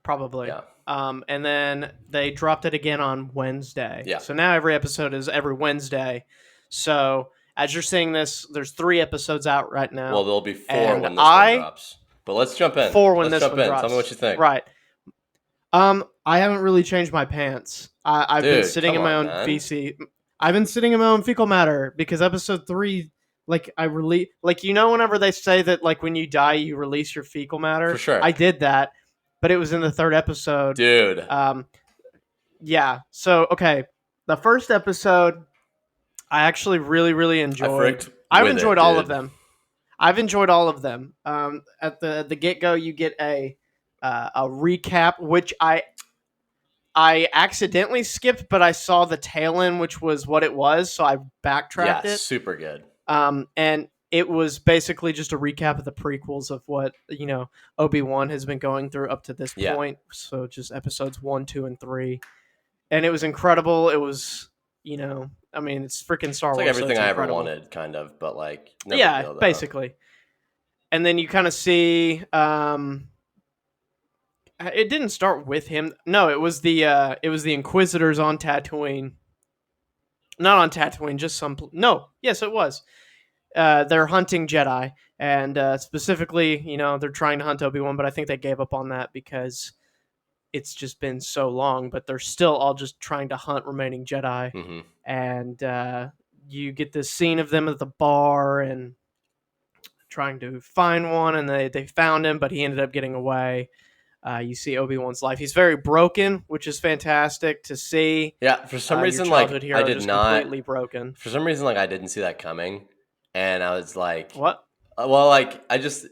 Speaker 1: Probably. Yeah. And then they dropped it again on Wednesday.
Speaker 2: Yeah.
Speaker 1: So now every episode is every Wednesday. So as you're seeing this, there's 3 episodes out right now.
Speaker 2: Well, there'll be 4 when this one drops. But let's jump in.
Speaker 1: 4 when this one drops.
Speaker 2: Tell me what you think.
Speaker 1: Right. I haven't really changed my pants. I've been sitting in my own VC. I've been sitting in my own fecal matter because episode 3, I release, whenever they say that, when you die, you release your fecal matter.
Speaker 2: For sure.
Speaker 1: I did that, but it was in the 3rd episode.
Speaker 2: Dude.
Speaker 1: Yeah. So, okay. The first episode, I actually really, really enjoyed. I've enjoyed all of them. I've enjoyed all of them. At the get-go, you get a recap, which I accidentally skipped, but I saw the tail end, which was what it was, so I backtracked it.
Speaker 2: Yeah, super good.
Speaker 1: And it was basically just a recap of the prequels of what Obi-Wan has been going through up to this point. So just episodes 1, 2, and 3, and it was incredible. It was, I mean, it's freaking Star
Speaker 2: It's
Speaker 1: Wars.
Speaker 2: like everything
Speaker 1: so
Speaker 2: I
Speaker 1: incredible.
Speaker 2: ever wanted, kind of, but like no
Speaker 1: yeah,
Speaker 2: big deal,
Speaker 1: basically. And then you kind of see, it didn't start with him. No, it was the Inquisitors on Tatooine. Not on Tatooine, just some. No, yes, it was. They're hunting Jedi, and specifically, they're trying to hunt Obi-Wan, but I think they gave up on that because it's just been so long. But they're still all just trying to hunt remaining Jedi,
Speaker 2: Mm-hmm.
Speaker 1: and you get this scene of them at the bar and trying to find one, and they found him, but he ended up getting away. You see Obi-Wan's life; he's very broken, which is fantastic to see.
Speaker 2: Yeah, for some
Speaker 1: Your
Speaker 2: reason,
Speaker 1: childhood
Speaker 2: like I
Speaker 1: hero
Speaker 2: did
Speaker 1: just
Speaker 2: not.
Speaker 1: completely broken.
Speaker 2: For some reason, like I didn't see that coming, and I was like,
Speaker 1: What?
Speaker 2: well, like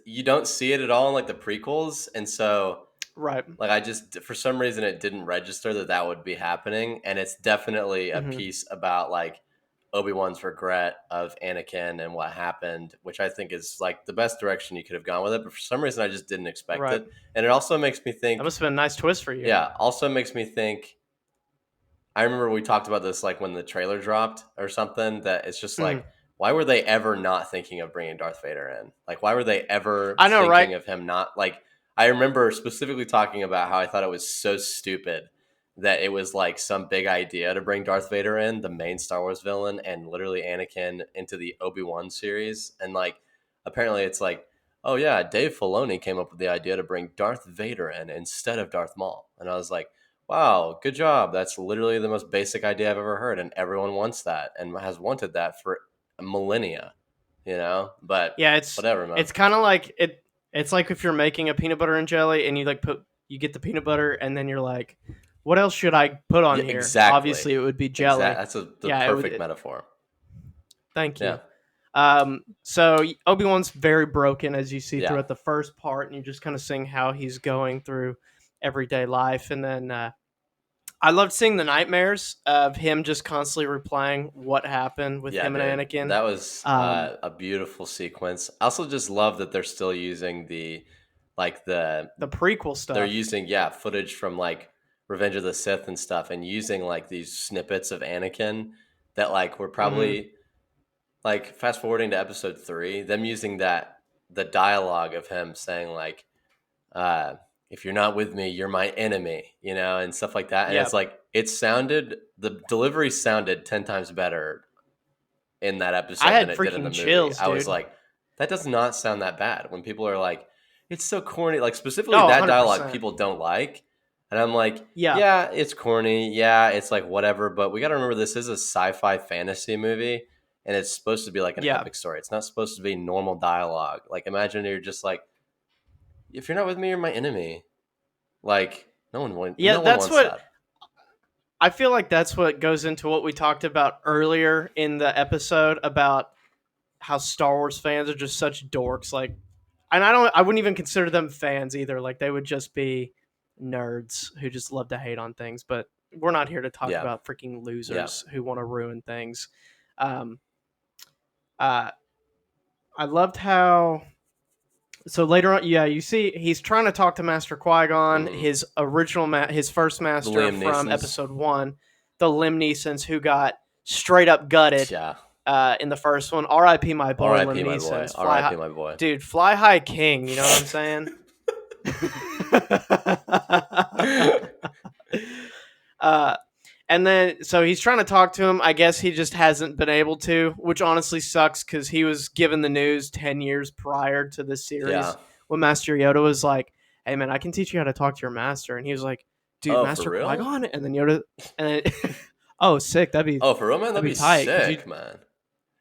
Speaker 2: you don't see it at all in like the prequels, and so
Speaker 1: Right.
Speaker 2: like I just for some reason it didn't register that would be happening, and it's definitely a
Speaker 1: Mm-hmm.
Speaker 2: piece about like Obi-Wan's regret of Anakin and what happened, which I think is like the best direction you could have gone with it. But for some reason, I just didn't expect
Speaker 1: Right.
Speaker 2: it, and it also makes me think.
Speaker 1: That must have been a nice twist for you.
Speaker 2: Yeah, also makes me think. I remember we talked about this like when the trailer dropped or something. That it's just
Speaker 1: Mm.
Speaker 2: like, why were they ever not thinking of bringing Darth Vader in? Like, why were they ever
Speaker 1: I know, right?
Speaker 2: thinking of him not like? I remember specifically talking about how I thought it was so stupid that it was like some big idea to bring Darth Vader in, the main Star Wars villain, and literally Anakin into the Obi-Wan series. And like, apparently it's like, oh yeah, Dave Filoni came up with the idea to bring Darth Vader in instead of Darth Maul. And I was like, wow, good job. That's literally the most basic idea I've ever heard. And everyone wants that and has wanted that for millennia, But
Speaker 1: Yeah,
Speaker 2: whatever, man.
Speaker 1: it's kind of like it. It's like if you're making a peanut butter and jelly, and you get the peanut butter, and then you're like, what else should I put on
Speaker 2: Yeah,
Speaker 1: here?
Speaker 2: exactly.
Speaker 1: Obviously, it would be jelly.
Speaker 2: That's the
Speaker 1: Yeah,
Speaker 2: perfect metaphor.
Speaker 1: thank
Speaker 2: Yeah.
Speaker 1: you. So Obi-Wan's very broken, as you see
Speaker 2: Yeah.
Speaker 1: throughout the first part, and you're just kind of seeing how he's going through everyday life, and then I loved seeing the nightmares of him just constantly replying what happened with him and
Speaker 2: Dude.
Speaker 1: Anakin.
Speaker 2: That was a beautiful sequence. I also just love that they're still using the
Speaker 1: prequel stuff.
Speaker 2: They're using footage from like Revenge of the Sith and stuff, and using like these snippets of Anakin that like were probably like fast forwarding to episode 3, them using the dialogue of him saying like, if you're not with me, you're my enemy, and stuff like that. And it's like the delivery sounded 10 times better in that episode than it did in the movie.
Speaker 1: Chills,
Speaker 2: I was
Speaker 1: dude.
Speaker 2: like, that does not sound that bad. When people are like, it's so corny, like specifically that
Speaker 1: 100%.
Speaker 2: dialogue people don't like. And I'm like, yeah, it's corny. Yeah, it's like whatever. But we got to remember this is a sci-fi fantasy movie, and it's supposed to be like an epic story. It's not supposed to be normal dialogue. Like, imagine you're just like, if you're not with me, you're my enemy. Like, no one wants that.
Speaker 1: I feel like that's what goes into what we talked about earlier in the episode about how Star Wars fans are just such dorks. Like, and I wouldn't even consider them fans either. Like, they would just be nerds who just love to hate on things. But we're not here to talk about freaking losers who want to ruin things. I loved how. So later on, you see he's trying to talk to Master Qui-Gon, his original, his first master from episode 1, the Liam Neesons, who got straight up gutted in the first one. R.I.P. my boy,
Speaker 2: R.I.P.
Speaker 1: Liam
Speaker 2: my
Speaker 1: Neesons.
Speaker 2: boy. R.I.P. my boy.
Speaker 1: Dude, fly high king, you know what I'm saying? And then, so he's trying to talk to him. I guess he just hasn't been able to, which honestly sucks because he was given the news 10 years prior to this series when Master Yoda was like, hey, man, I can teach you how to talk to your master. And he was like, dude, Master Qui-Gon? And then Yoda, and then, oh, sick. That'd be,
Speaker 2: for real, man? That'd be
Speaker 1: tight,
Speaker 2: sick, man.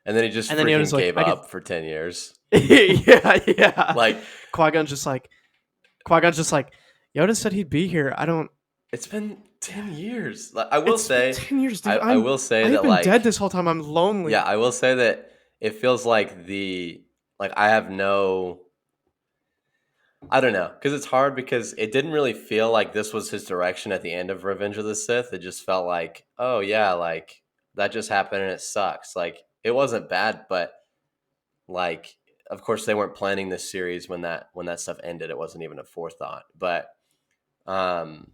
Speaker 2: And then he just freaking gave up for 10 years.
Speaker 1: yeah.
Speaker 2: Like,
Speaker 1: Qui-Gon's just like, Yoda said he'd be here.
Speaker 2: It's been 10 years. Like, I will say
Speaker 1: 10 years, dude.
Speaker 2: I will say that
Speaker 1: I've been
Speaker 2: like
Speaker 1: dead this whole time. I'm lonely.
Speaker 2: Yeah, I will say that it feels like I have no, I don't know, because it's hard because it didn't really feel like this was his direction at the end of Revenge of the Sith. It just felt like, oh yeah, like that just happened and it sucks. Like it wasn't bad, but like, of course, they weren't planning this series when that stuff ended. It wasn't even a forethought, um,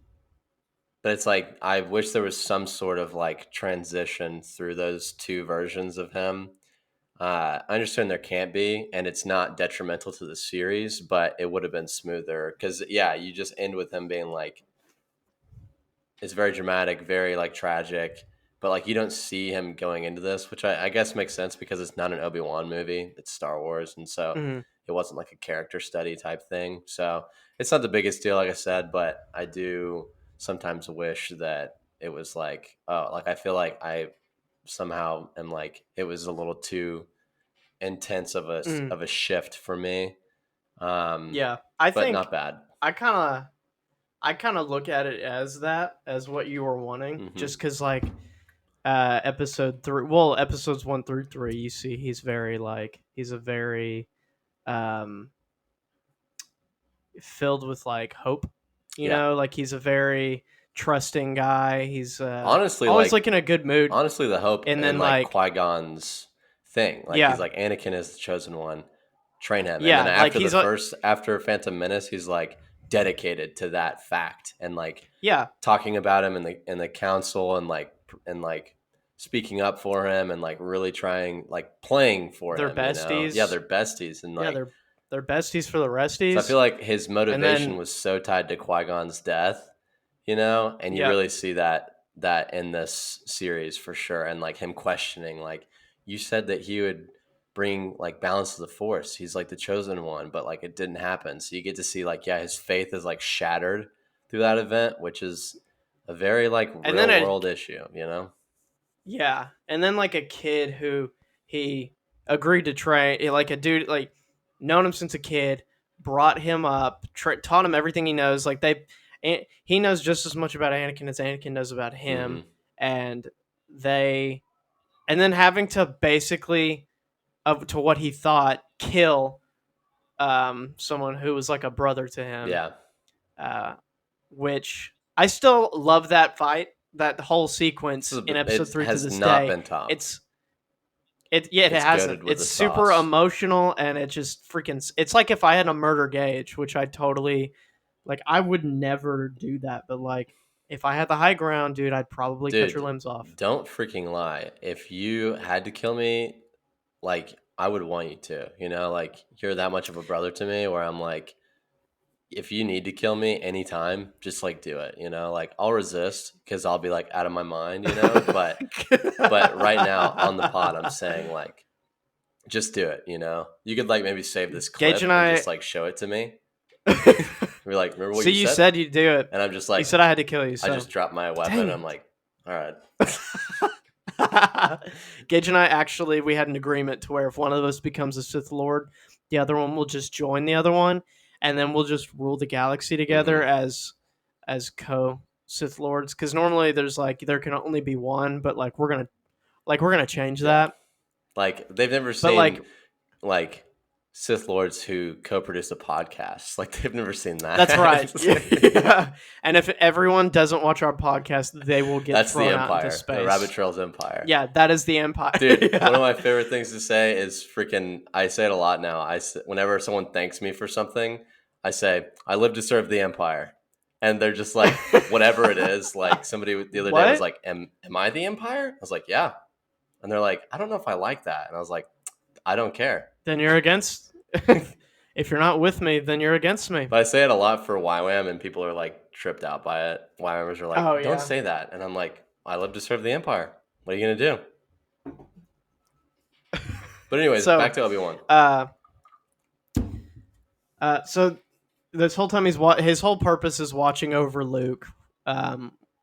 Speaker 2: but it's like I wish there was some sort of like transition through those two versions of him. I understand there can't be, and it's not detrimental to the series, but it would have been smoother because yeah, you just end with him being like, it's very dramatic, very like tragic, but like you don't see him going into this, which I guess makes sense because it's not an Obi-Wan movie, it's Star Wars, and so
Speaker 1: Mhm.
Speaker 2: it wasn't like a character study type thing. So it's not the biggest deal, like I said, but I do sometimes wish that it was like, oh, like I feel like I somehow am like it was a little too intense of
Speaker 1: Mhm.
Speaker 2: a shift for me.
Speaker 1: Yeah, I
Speaker 2: But
Speaker 1: think
Speaker 2: not bad.
Speaker 1: I kind of I kind of look at it as that, as what you were wanting,
Speaker 2: Hmm.
Speaker 1: just because like episode 3, well, episodes 1 through 3, you see he's very like he's a very um filled with like hope,
Speaker 2: Yeah.
Speaker 1: like he's a very trusting guy. He's
Speaker 2: Honestly,
Speaker 1: always
Speaker 2: like
Speaker 1: like in a good mood,
Speaker 2: honestly, the hope
Speaker 1: and
Speaker 2: and
Speaker 1: then
Speaker 2: like
Speaker 1: like
Speaker 2: Qui-Gon's thing. Like he's
Speaker 1: yeah,
Speaker 2: like Anakin is the chosen one, train him. And then
Speaker 1: yeah, like
Speaker 2: after
Speaker 1: he's a
Speaker 2: after Phantom Menace, he's like dedicated to that fact and like
Speaker 1: yeah,
Speaker 2: talking about him in the council and like speaking up for him and like really trying like playing for
Speaker 1: they're
Speaker 2: him, you know? Yeah,
Speaker 1: besties.
Speaker 2: they're besties and
Speaker 1: Yeah,
Speaker 2: like
Speaker 1: they're besties for the
Speaker 2: so I feel
Speaker 1: resties,
Speaker 2: like his
Speaker 1: and
Speaker 2: motivation
Speaker 1: then
Speaker 2: was so tied to Qui-Gon's death, you know, and you
Speaker 1: yeah,
Speaker 2: really see that in this series for sure, and like him questioning, like you said that he would bring like balance to the Force. He's like the chosen one, but like it didn't happen. So you get to see like yeah, his faith is like shattered through that event, which is a very like
Speaker 1: and then
Speaker 2: real world issue, you know?
Speaker 1: yeah, and then like a kid who he agreed to train, like a dude like known him since a kid, brought him up, taught him everything he knows. Like he knows just as much about Anakin as Anakin knows about him,
Speaker 2: Hmm.
Speaker 1: and they, and then having to basically, to what he thought, kill someone who was like a brother to him,
Speaker 2: Yeah,
Speaker 1: uh, which I still love that fight, that whole sequence in episode
Speaker 2: it
Speaker 1: 3 to
Speaker 2: has
Speaker 1: this
Speaker 2: not
Speaker 1: day.
Speaker 2: been topped.
Speaker 1: It's yeah, it
Speaker 2: It's
Speaker 1: hasn't.
Speaker 2: goaded with
Speaker 1: It's
Speaker 2: the
Speaker 1: super
Speaker 2: sauce.
Speaker 1: emotional, and it just freaking. It's like if I had a murder Gage, which I totally like. I would never do that, but like if I had the high ground, dude, I'd probably cut your
Speaker 2: Dude,
Speaker 1: limbs off.
Speaker 2: don't freaking lie. If you had to kill me, like I would want you to, you know, like you're that much of a brother to me where I'm like, if you need to kill me anytime, just like do it, you know, like I'll resist because I'll be like out of my mind, you know, but right now on the pod, I'm saying like, just do it, you know, you could like maybe save this
Speaker 1: Gage
Speaker 2: clip
Speaker 1: and
Speaker 2: and
Speaker 1: I.
Speaker 2: just like show it to me. Be like, remember what
Speaker 1: So
Speaker 2: you
Speaker 1: you
Speaker 2: said?
Speaker 1: said you'd do it.
Speaker 2: And I'm just
Speaker 1: You
Speaker 2: like,
Speaker 1: said I had to kill you.
Speaker 2: I
Speaker 1: So
Speaker 2: just dropped my weapon.
Speaker 1: dang
Speaker 2: I'm like, all right.
Speaker 1: it. Gage and I actually, we had an agreement to where if one of us becomes a Sith Lord, the other one will just join the other one, and then we'll just rule the galaxy together
Speaker 2: Hmm.
Speaker 1: as co Sith Lords. Because normally there's like there can only be one, but like we're gonna change
Speaker 2: Yeah.
Speaker 1: that.
Speaker 2: Like they've never
Speaker 1: But like
Speaker 2: seen like Sith Lords who co-produce a podcast. Like they've never seen
Speaker 1: that's right.
Speaker 2: that.
Speaker 1: Yeah. And if everyone doesn't watch our podcast, they will get
Speaker 2: That's the
Speaker 1: thrown out into
Speaker 2: Empire, the Rabbit
Speaker 1: space.
Speaker 2: Trails Empire.
Speaker 1: Yeah, that is the Empire.
Speaker 2: Dude, one of
Speaker 1: Yeah.
Speaker 2: my favorite things to say is freaking. I say it a lot now. Whenever someone thanks me for something, I say I live to serve the Empire, and they're just like whatever it is. Like somebody the other day was
Speaker 1: What?
Speaker 2: like, "Am I the Empire?" I was like, "Yeah," and they're like, "I don't know if I like that," and I was like, "I don't care."
Speaker 1: Then you're against. If you're not with me, then you're against me.
Speaker 2: But I say it a lot for YWAM, and people are like tripped out by it. YWAMers are
Speaker 1: Oh
Speaker 2: like, "Don't
Speaker 1: yeah.
Speaker 2: say that," and I'm like, "I love to serve the Empire. What are you gonna do?" But anyways, back
Speaker 1: So,
Speaker 2: to Obi-Wan.
Speaker 1: uh, so this whole time his whole purpose is watching over Luke,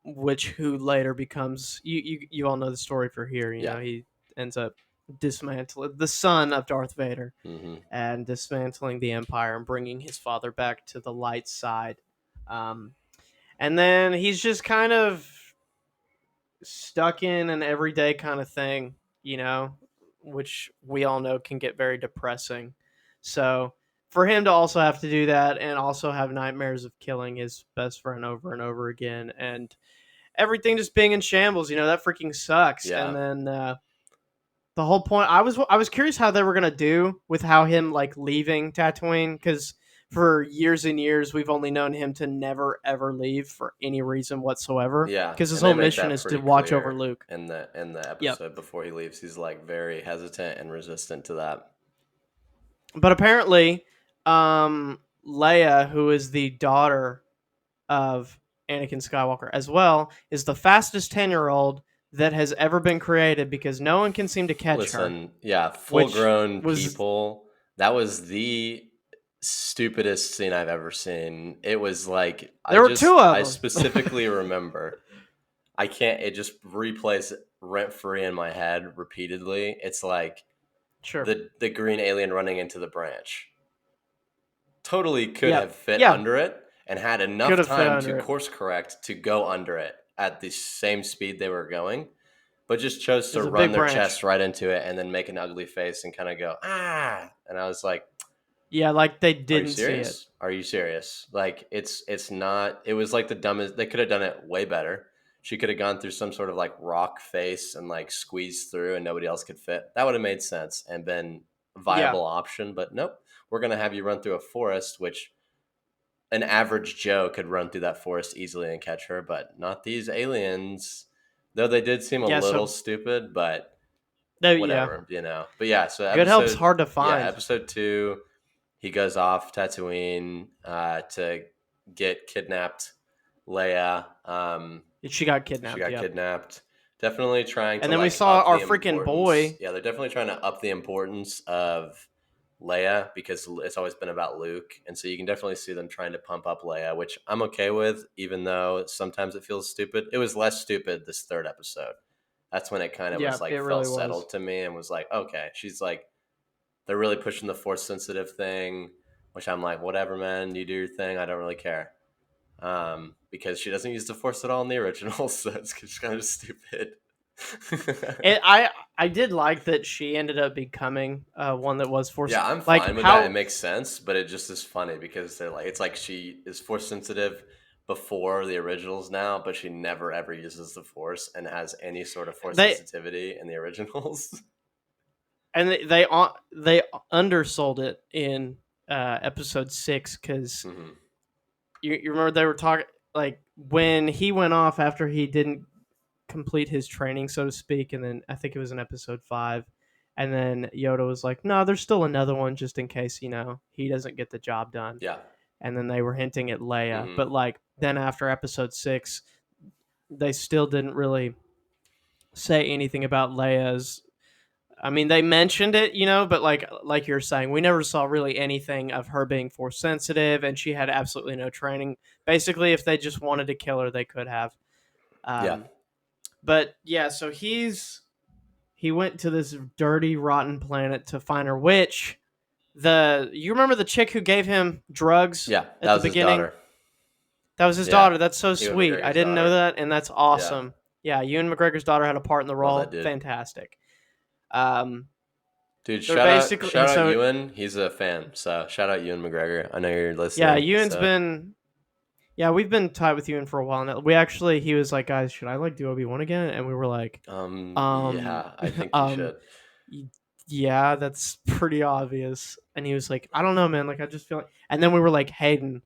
Speaker 1: which who later becomes you all know the story for here.
Speaker 2: Yeah.
Speaker 1: He ends up dismantling the son of Darth Vader
Speaker 2: Hmm.
Speaker 1: and dismantling the Empire and bringing his father back to the light side. Um, and then he's just kind of stuck in an everyday kind of thing, which we all know can get very depressing. So for him to also have to do that and also have nightmares of killing his best friend over and over again and everything just being in shambles, that freaking sucks. And
Speaker 2: Yeah.
Speaker 1: then the whole point. I was curious how they were gonna do with how him like leaving Tatooine, because for years and years we've only known him to never ever leave for any reason whatsoever.
Speaker 2: Yeah,
Speaker 1: Because his
Speaker 2: and they
Speaker 1: whole
Speaker 2: make
Speaker 1: mission
Speaker 2: that
Speaker 1: is to
Speaker 2: pretty
Speaker 1: watch over
Speaker 2: clear
Speaker 1: Luke.
Speaker 2: in the
Speaker 1: Yep.
Speaker 2: episode before he leaves. He's like very hesitant and resistant to that.
Speaker 1: But apparently, Leia, who is the daughter of Anakin Skywalker as well, is the fastest 10-year-old that has ever been created because no one can seem to catch her.
Speaker 2: Listen, yeah, full-grown
Speaker 1: was
Speaker 2: people. That was the stupidest scene I've ever seen. It was like
Speaker 1: there were two of
Speaker 2: I
Speaker 1: them.
Speaker 2: specifically remember. I can't. It just replays rent free in my head repeatedly. It's like
Speaker 1: Sure.
Speaker 2: the green alien running into the branch. Totally could
Speaker 1: Yep.
Speaker 2: have fit
Speaker 1: Yeah.
Speaker 2: under it and had enough
Speaker 1: Could have fit
Speaker 2: time
Speaker 1: under
Speaker 2: to
Speaker 1: it.
Speaker 2: course correct to go under it at the same speed they were going, but just chose to
Speaker 1: It's a
Speaker 2: run
Speaker 1: big
Speaker 2: their
Speaker 1: branch.
Speaker 2: chest right into it and then make an ugly face and kind of go, ah. And I was like,
Speaker 1: yeah, like they
Speaker 2: are you
Speaker 1: didn't see it.
Speaker 2: serious? Are you serious? Like it's not. It was like the dumbest. They could have done it way better. She could have gone through some sort of like rock face and like squeezed through, and nobody else could fit. That would have made sense and been a viable option. But nope, we're gonna have you run through a forest, which an average Joe could run through that forest easily and catch her, but not these aliens. Though they did seem a little stupid, but whatever, you know. But yeah, so
Speaker 1: good help's hard to find.
Speaker 2: Yeah, episode 2, he goes off Tatooine to get kidnapped. Leia.
Speaker 1: She got kidnapped.
Speaker 2: She got kidnapped. Definitely trying to.
Speaker 1: And then
Speaker 2: like,
Speaker 1: we saw our
Speaker 2: the
Speaker 1: freaking boy.
Speaker 2: Yeah, they're definitely trying to up the importance of Leia because it's always been about Luke, and so you can definitely see them trying to pump up Leia, which I'm okay with, even though sometimes it feels stupid. It was less stupid this third episode. That's when it kind of was like felt settled to me and was like, okay, she's like, they're really pushing the force sensitive thing, which I'm like, whatever, man, you do your thing. I don't really care. Because she doesn't use the force at all in the original, so it's just kind of stupid.
Speaker 1: I did like that she ended up becoming one that was force.
Speaker 2: Yeah, I'm fine with that. It makes sense, but it just is funny because they're like, it's like she is force sensitive before the originals now, but she never ever uses the force and has any sort of force sensitivity in the originals.
Speaker 1: And they undersold it in episode 6 because you remember they were talking like when he went off after he didn't complete his training, so to speak, and then I think it was in episode 5, and then Yoda was like, no, there's still another one just in case, you know, he doesn't get the job done.
Speaker 2: Yeah.
Speaker 1: And then they were hinting at Leia, but like then after episode 6 they still didn't really say anything about Leia's. I mean, they mentioned it, you know, but like you're saying, we never saw really anything of her being force sensitive, and she had absolutely no training. Basically, if they just wanted to kill her, they could have.
Speaker 2: Yeah.
Speaker 1: But yeah, so he went to this dirty, rotten planet to find her. Which you remember the chick who gave him drugs?
Speaker 2: Yeah,
Speaker 1: at the beginning.
Speaker 2: His daughter.
Speaker 1: That was his daughter. That's so sweet. I didn't know that, and that's awesome. Yeah, Ewan McGregor's daughter had a part in the role. Fantastic.
Speaker 2: Dude, shout out Ewan. He's a fan, so shout out Ewan McGregor. I know you're listening.
Speaker 1: Yeah, Ewan's been. Yeah, we've been tight with Ewan for a while now. He was like, guys, should I like do Obi-Wan again? And we were like,
Speaker 2: yeah, I think you should.
Speaker 1: Yeah, that's pretty obvious. And he was like, I don't know, man. Like, I just feel like. And then we were like, Hayden,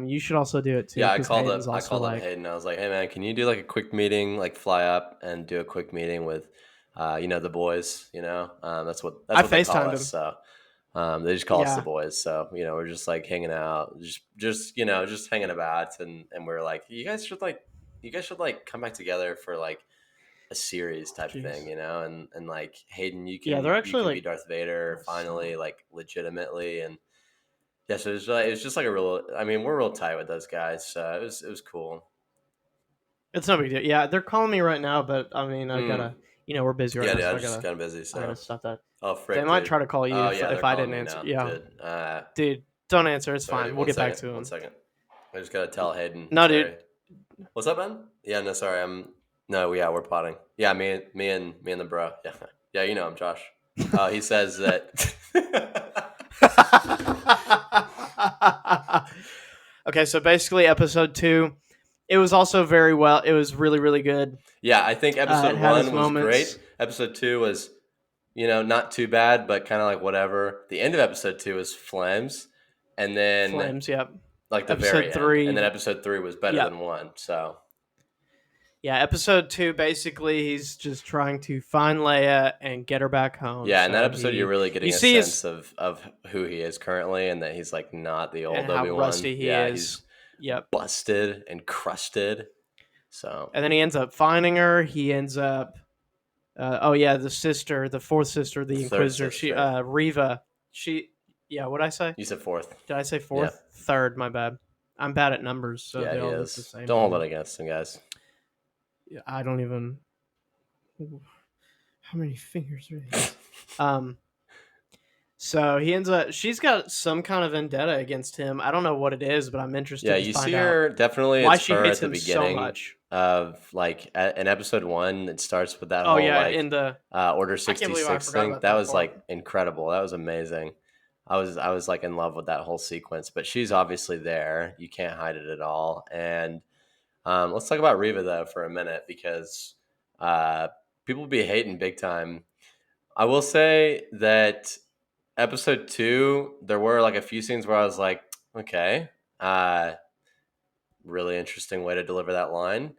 Speaker 1: you should also do it too.
Speaker 2: Yeah, I called up Hayden. I was like, hey man, can you do like a quick meeting, like fly up and do a quick meeting with, the boys. You know, that's what they call us. So. They just call us the boys, so we're just like hanging out, just hanging about, and we're like, you guys should come back together for like a series type thing, and like Hayden, you can
Speaker 1: they're actually
Speaker 2: be Darth Vader finally, like legitimately, and so it was just like a real. I mean, we're real tight with those guys, so it was cool.
Speaker 1: It's no big deal. Yeah, they're calling me right now, but I mean, I gotta, we're busy right now.
Speaker 2: Yeah, I'm just kind of busy, so
Speaker 1: I gotta stop that.
Speaker 2: Oh, frick,
Speaker 1: they might try to call you if I didn't answer.
Speaker 2: Yeah,
Speaker 1: dude, don't answer. It's fine. We'll get back to him.
Speaker 2: 1 second. I just gotta tell Hayden.
Speaker 1: No, dude.
Speaker 2: What's up, man? Yeah, no, sorry. We're potting. Yeah, me and the bro. Yeah, I'm Josh. He says that.
Speaker 1: Okay, so basically, episode 2, it was also very well. It was really, really good.
Speaker 2: Yeah, I think episode 1 was great. Episode 2 was not too bad, but kind of like whatever. The end of episode 2 is flames, and then
Speaker 1: Flames, yep.
Speaker 2: like the
Speaker 1: Episode
Speaker 2: very end,
Speaker 1: 3,
Speaker 2: and then episode 3 was better
Speaker 1: yep.
Speaker 2: than 1. So
Speaker 1: yeah, episode 2 basically he's just trying to find Leia and get her back home.
Speaker 2: yeah, in that
Speaker 1: So
Speaker 2: episode you're really getting
Speaker 1: you
Speaker 2: a
Speaker 1: see
Speaker 2: sense of who he is currently, and that he's like not the
Speaker 1: and
Speaker 2: old
Speaker 1: how
Speaker 2: Obi-Wan.
Speaker 1: rusty he
Speaker 2: Yeah,
Speaker 1: is.
Speaker 2: he's busted and crusted. So
Speaker 1: And then he ends up finding her. He ends up the fourth sister, the Inquisitor,
Speaker 2: sister.
Speaker 1: she Reva. What'd I say?
Speaker 2: You said 4th.
Speaker 1: Did I say 4th?
Speaker 2: Yeah.
Speaker 1: 3rd, my bad. I'm bad at numbers, so
Speaker 2: Yeah,
Speaker 1: they
Speaker 2: he
Speaker 1: all look
Speaker 2: is.
Speaker 1: the same.
Speaker 2: Don't hold it against him, guys.
Speaker 1: I don't even. How many fingers are these? So he ends up. She's got some kind of vendetta against him. I don't know what it is, but I'm interested.
Speaker 2: Yeah,
Speaker 1: to
Speaker 2: you
Speaker 1: find
Speaker 2: see
Speaker 1: out
Speaker 2: her definitely.
Speaker 1: why
Speaker 2: It's
Speaker 1: she
Speaker 2: her
Speaker 1: hates
Speaker 2: at the
Speaker 1: him
Speaker 2: beginning
Speaker 1: so much.
Speaker 2: of like in episode 1. It starts with that
Speaker 1: Oh
Speaker 2: whole
Speaker 1: yeah,
Speaker 2: like
Speaker 1: in the
Speaker 2: Order
Speaker 1: I can't believe I
Speaker 2: 66
Speaker 1: forgot
Speaker 2: thing.
Speaker 1: about
Speaker 2: That
Speaker 1: that
Speaker 2: was
Speaker 1: part.
Speaker 2: like incredible. That was amazing. I was like in love with that whole sequence. But she's obviously there. You can't hide it at all. And let's talk about Reva though for a minute, because people be hating big time. I will say that episode 2, there were like a few scenes where I was like, okay, really interesting way to deliver that line.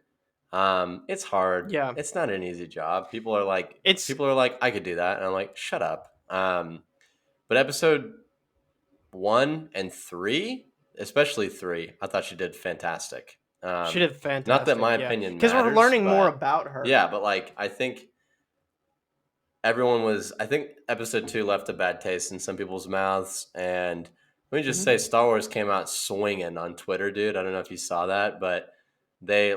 Speaker 2: It's hard.
Speaker 1: Yeah.
Speaker 2: It's not an easy job. People are like, I could do that, and I'm like, shut up. But episode 1 and 3, especially 3, I thought she did fantastic.
Speaker 1: She did fantastic.
Speaker 2: Not that my opinion matters,
Speaker 1: because we're learning more about her.
Speaker 2: Yeah, but like I think I think episode 2 left a bad taste in some people's mouths. And let me just say, Star Wars came out swinging on Twitter, dude. I don't know if you saw that, but they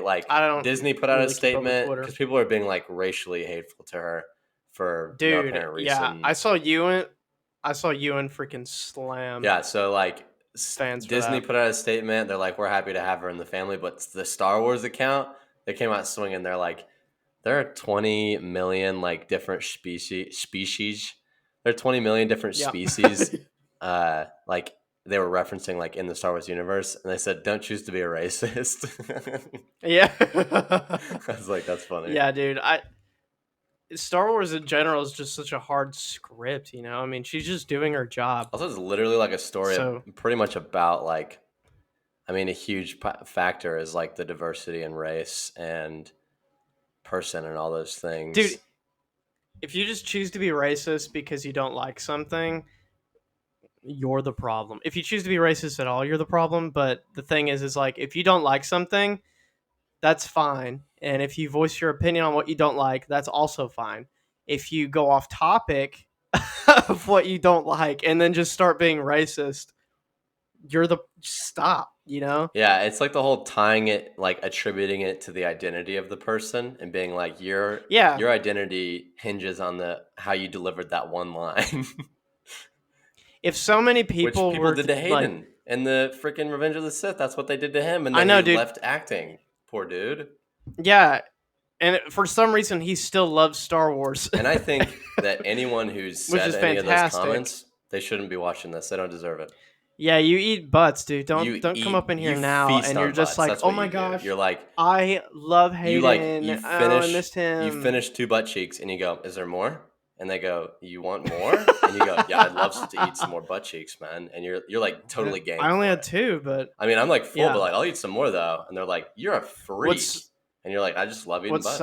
Speaker 2: Disney put out a statement because people are being like racially hateful to her for no apparent reason.
Speaker 1: Yeah, I saw Ewan freaking slam.
Speaker 2: Yeah, so like
Speaker 1: fans
Speaker 2: Disney put out a statement. They're like, we're happy to have her in the family, but the Star Wars account, they came out swinging. They're like, there are 20 million like different species. There are 20 million different species. Like they were referencing like in the Star Wars universe, and they said, "Don't choose to be a racist."
Speaker 1: Yeah,
Speaker 2: I was like, "That's funny."
Speaker 1: Yeah, dude. Star Wars in general is just such a hard script, you know. I mean, she's just doing her job.
Speaker 2: Also, it's literally like a story pretty much about like, I mean, a huge factor is like the diversity in race and person and all those things.
Speaker 1: Dude, if you just choose to be racist because you don't like something, you're the problem. If you choose to be racist at all, you're the problem. But the thing is like, if you don't like something, that's fine. And if you voice your opinion on what you don't like, that's also fine. If you go off topic of what you don't like and then just start being racist, stop, you know?
Speaker 2: Yeah, it's like the whole tying it, like attributing it to the identity of the person and being like, your identity hinges on how you delivered that one line.
Speaker 1: If so many people
Speaker 2: did to Hayden in the freaking Revenge of the Sith, that's what they did to him, and then he left acting. Poor dude.
Speaker 1: Yeah, and for some reason he still loves Star Wars.
Speaker 2: And I think that anyone who's said any of those comments, they shouldn't be watching this. They don't deserve it.
Speaker 1: Yeah, you eat butts, dude. Don't come up in here now and you're just like, oh my gosh.
Speaker 2: You're like,
Speaker 1: I love Hayden. I missed him.
Speaker 2: You finish 2 butt cheeks and you go, is there more? And they go, you want more? And you go, yeah, I'd love to eat some more butt cheeks, man. And you're like totally game.
Speaker 1: I only had 2, but
Speaker 2: I mean, I'm like full, but like I'll eat some more though. And they're like, you're a freak. And you're like, I just love eating butts.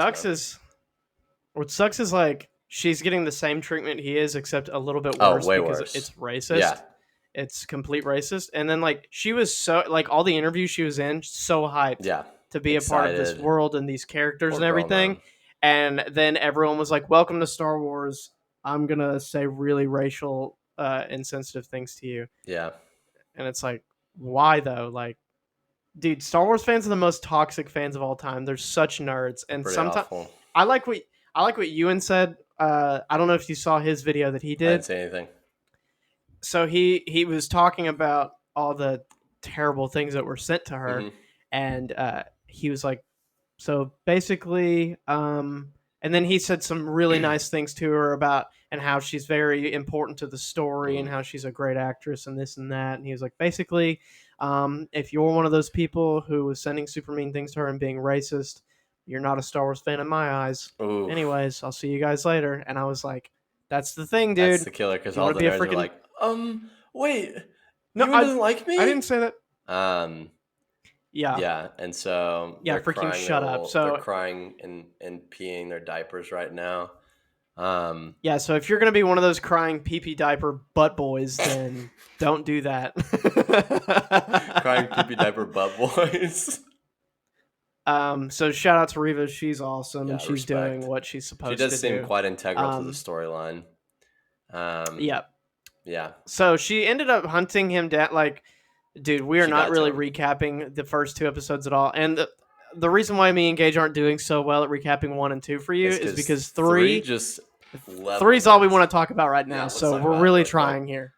Speaker 1: What sucks is like she's getting the same treatment he is, except a little bit worse because it's racist. Yeah. It's complete racist. And then like she was so like all the interviews she was in, so hyped to be a part of this world and these characters and everything. And then everyone was like, welcome to Star Wars. I'm going to say really racial, insensitive things to you. Yeah. And it's like, why though? Like, dude, Star Wars fans are the most toxic fans of all time. They're such nerds. And sometimes I like what Ewan said. I don't know if you saw his video that he did.
Speaker 2: I didn't say anything.
Speaker 1: So he was talking about all the terrible things that were sent to her. Mm-hmm. And he was like, so basically, and then he said some really nice things to her about and how she's very important to the story and how she's a great actress and this and that. And he was like, basically, if you're one of those people who was sending super mean things to her and being racist, you're not a Star Wars fan in my eyes. Oof. Anyways, I'll see you guys later. And I was like, That's the thing, dude.
Speaker 2: That's the killer, because all the nerds are like, wait,
Speaker 1: no,
Speaker 2: Ewan doesn't like me?
Speaker 1: I didn't say that.
Speaker 2: Yeah. Yeah, and so
Speaker 1: they're freaking shut up. So
Speaker 2: they're crying and peeing their diapers right now.
Speaker 1: Yeah, so if you're gonna be one of those crying pee-pee diaper butt boys, then don't do that.
Speaker 2: Crying pee-pee diaper butt boys.
Speaker 1: So shout out to Reva. She's awesome, and she's
Speaker 2: respect.
Speaker 1: doing what she's supposed to do.
Speaker 2: She does seem quite integral to the storyline.
Speaker 1: Yeah. So she ended up hunting him down. Like, dude, we are not really recapping the first 2 episodes at all. And the reason why me and Gage aren't doing so well at recapping 1 and 2 for you is because 3
Speaker 2: just
Speaker 1: 3's all we want to talk about right now. So we're really trying here.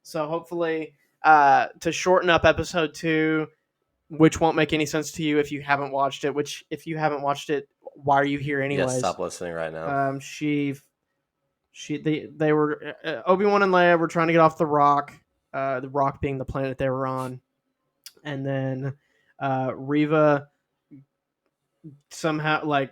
Speaker 1: Hopefully, to shorten up episode 2, which won't make any sense to you if you haven't watched it. Which, if you haven't watched it, why are you here anyways?
Speaker 2: Yeah, stop listening right now.
Speaker 1: They were Obi-Wan and Leia were trying to get off the rock being the planet they were on, and then Reva somehow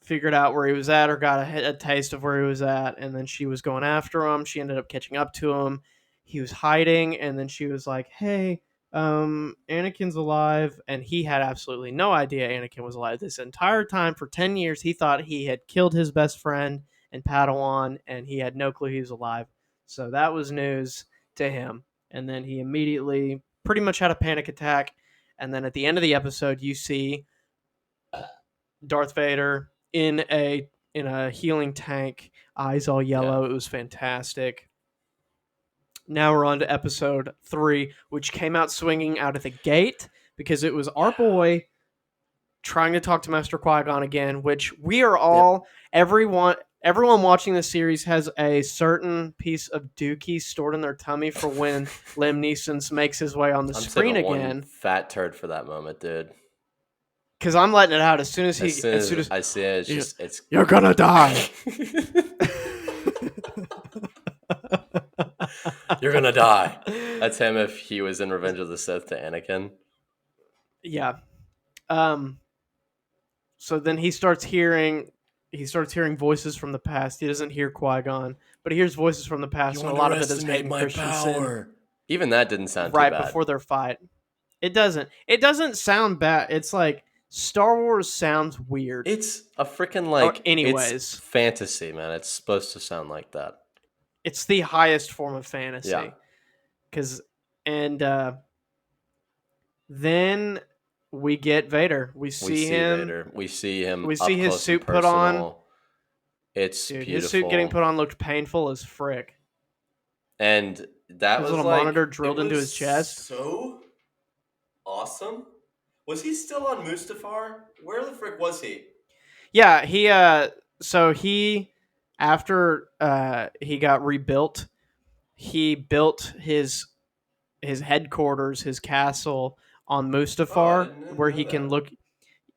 Speaker 1: figured out where he was at, or got a taste of where he was at, and then she was going after him. She ended up catching up to him. He was hiding, and then she was like, hey, Anakin's alive, and he had absolutely no idea Anakin was alive. This entire time, for 10 years, he thought he had killed his best friend and Padawan, and he had no clue he was alive. So that was news to him. And then he immediately pretty much had a panic attack. And then at the end of the episode, you see Darth Vader in a healing tank, eyes all yellow. Yeah. It was fantastic. Now we're on to episode 3, which came out swinging out of the gate because it was our boy trying to talk to Master Qui-Gon again, which we are all, everyone watching the series has a certain piece of dookie stored in their tummy for when Liam Neeson makes his way on the screen again.
Speaker 2: One fat turd for that moment, dude.
Speaker 1: Because I'm letting it out as soon as
Speaker 2: I see it. It's
Speaker 1: you're gonna die.
Speaker 2: You're gonna die. That's him if he was in Revenge of the Sith to Anakin.
Speaker 1: Yeah. So then he starts hearing voices from the past. He doesn't hear Qui-Gon, but he hears voices from the past, and a lot of it is Hayden Christensen.
Speaker 2: Even that didn't sound
Speaker 1: right
Speaker 2: too bad.
Speaker 1: Before their fight. It doesn't sound bad. It's like Star Wars sounds weird.
Speaker 2: It's a freaking
Speaker 1: anyways.
Speaker 2: It's fantasy, man. It's supposed to sound like that.
Speaker 1: It's the highest form of fantasy.
Speaker 2: Yeah.
Speaker 1: Then we get Vader. We see him.
Speaker 2: Vader. We see him.
Speaker 1: We see his suit put on.
Speaker 2: It's beautiful.
Speaker 1: His suit getting put on looked painful as frick.
Speaker 2: And that was
Speaker 1: a little monitor drilled into his chest.
Speaker 2: So awesome. Was he still on Mustafar? Where the frick was he?
Speaker 1: Yeah, after he got rebuilt, he built his headquarters, his castle on Mustafar, where he can look.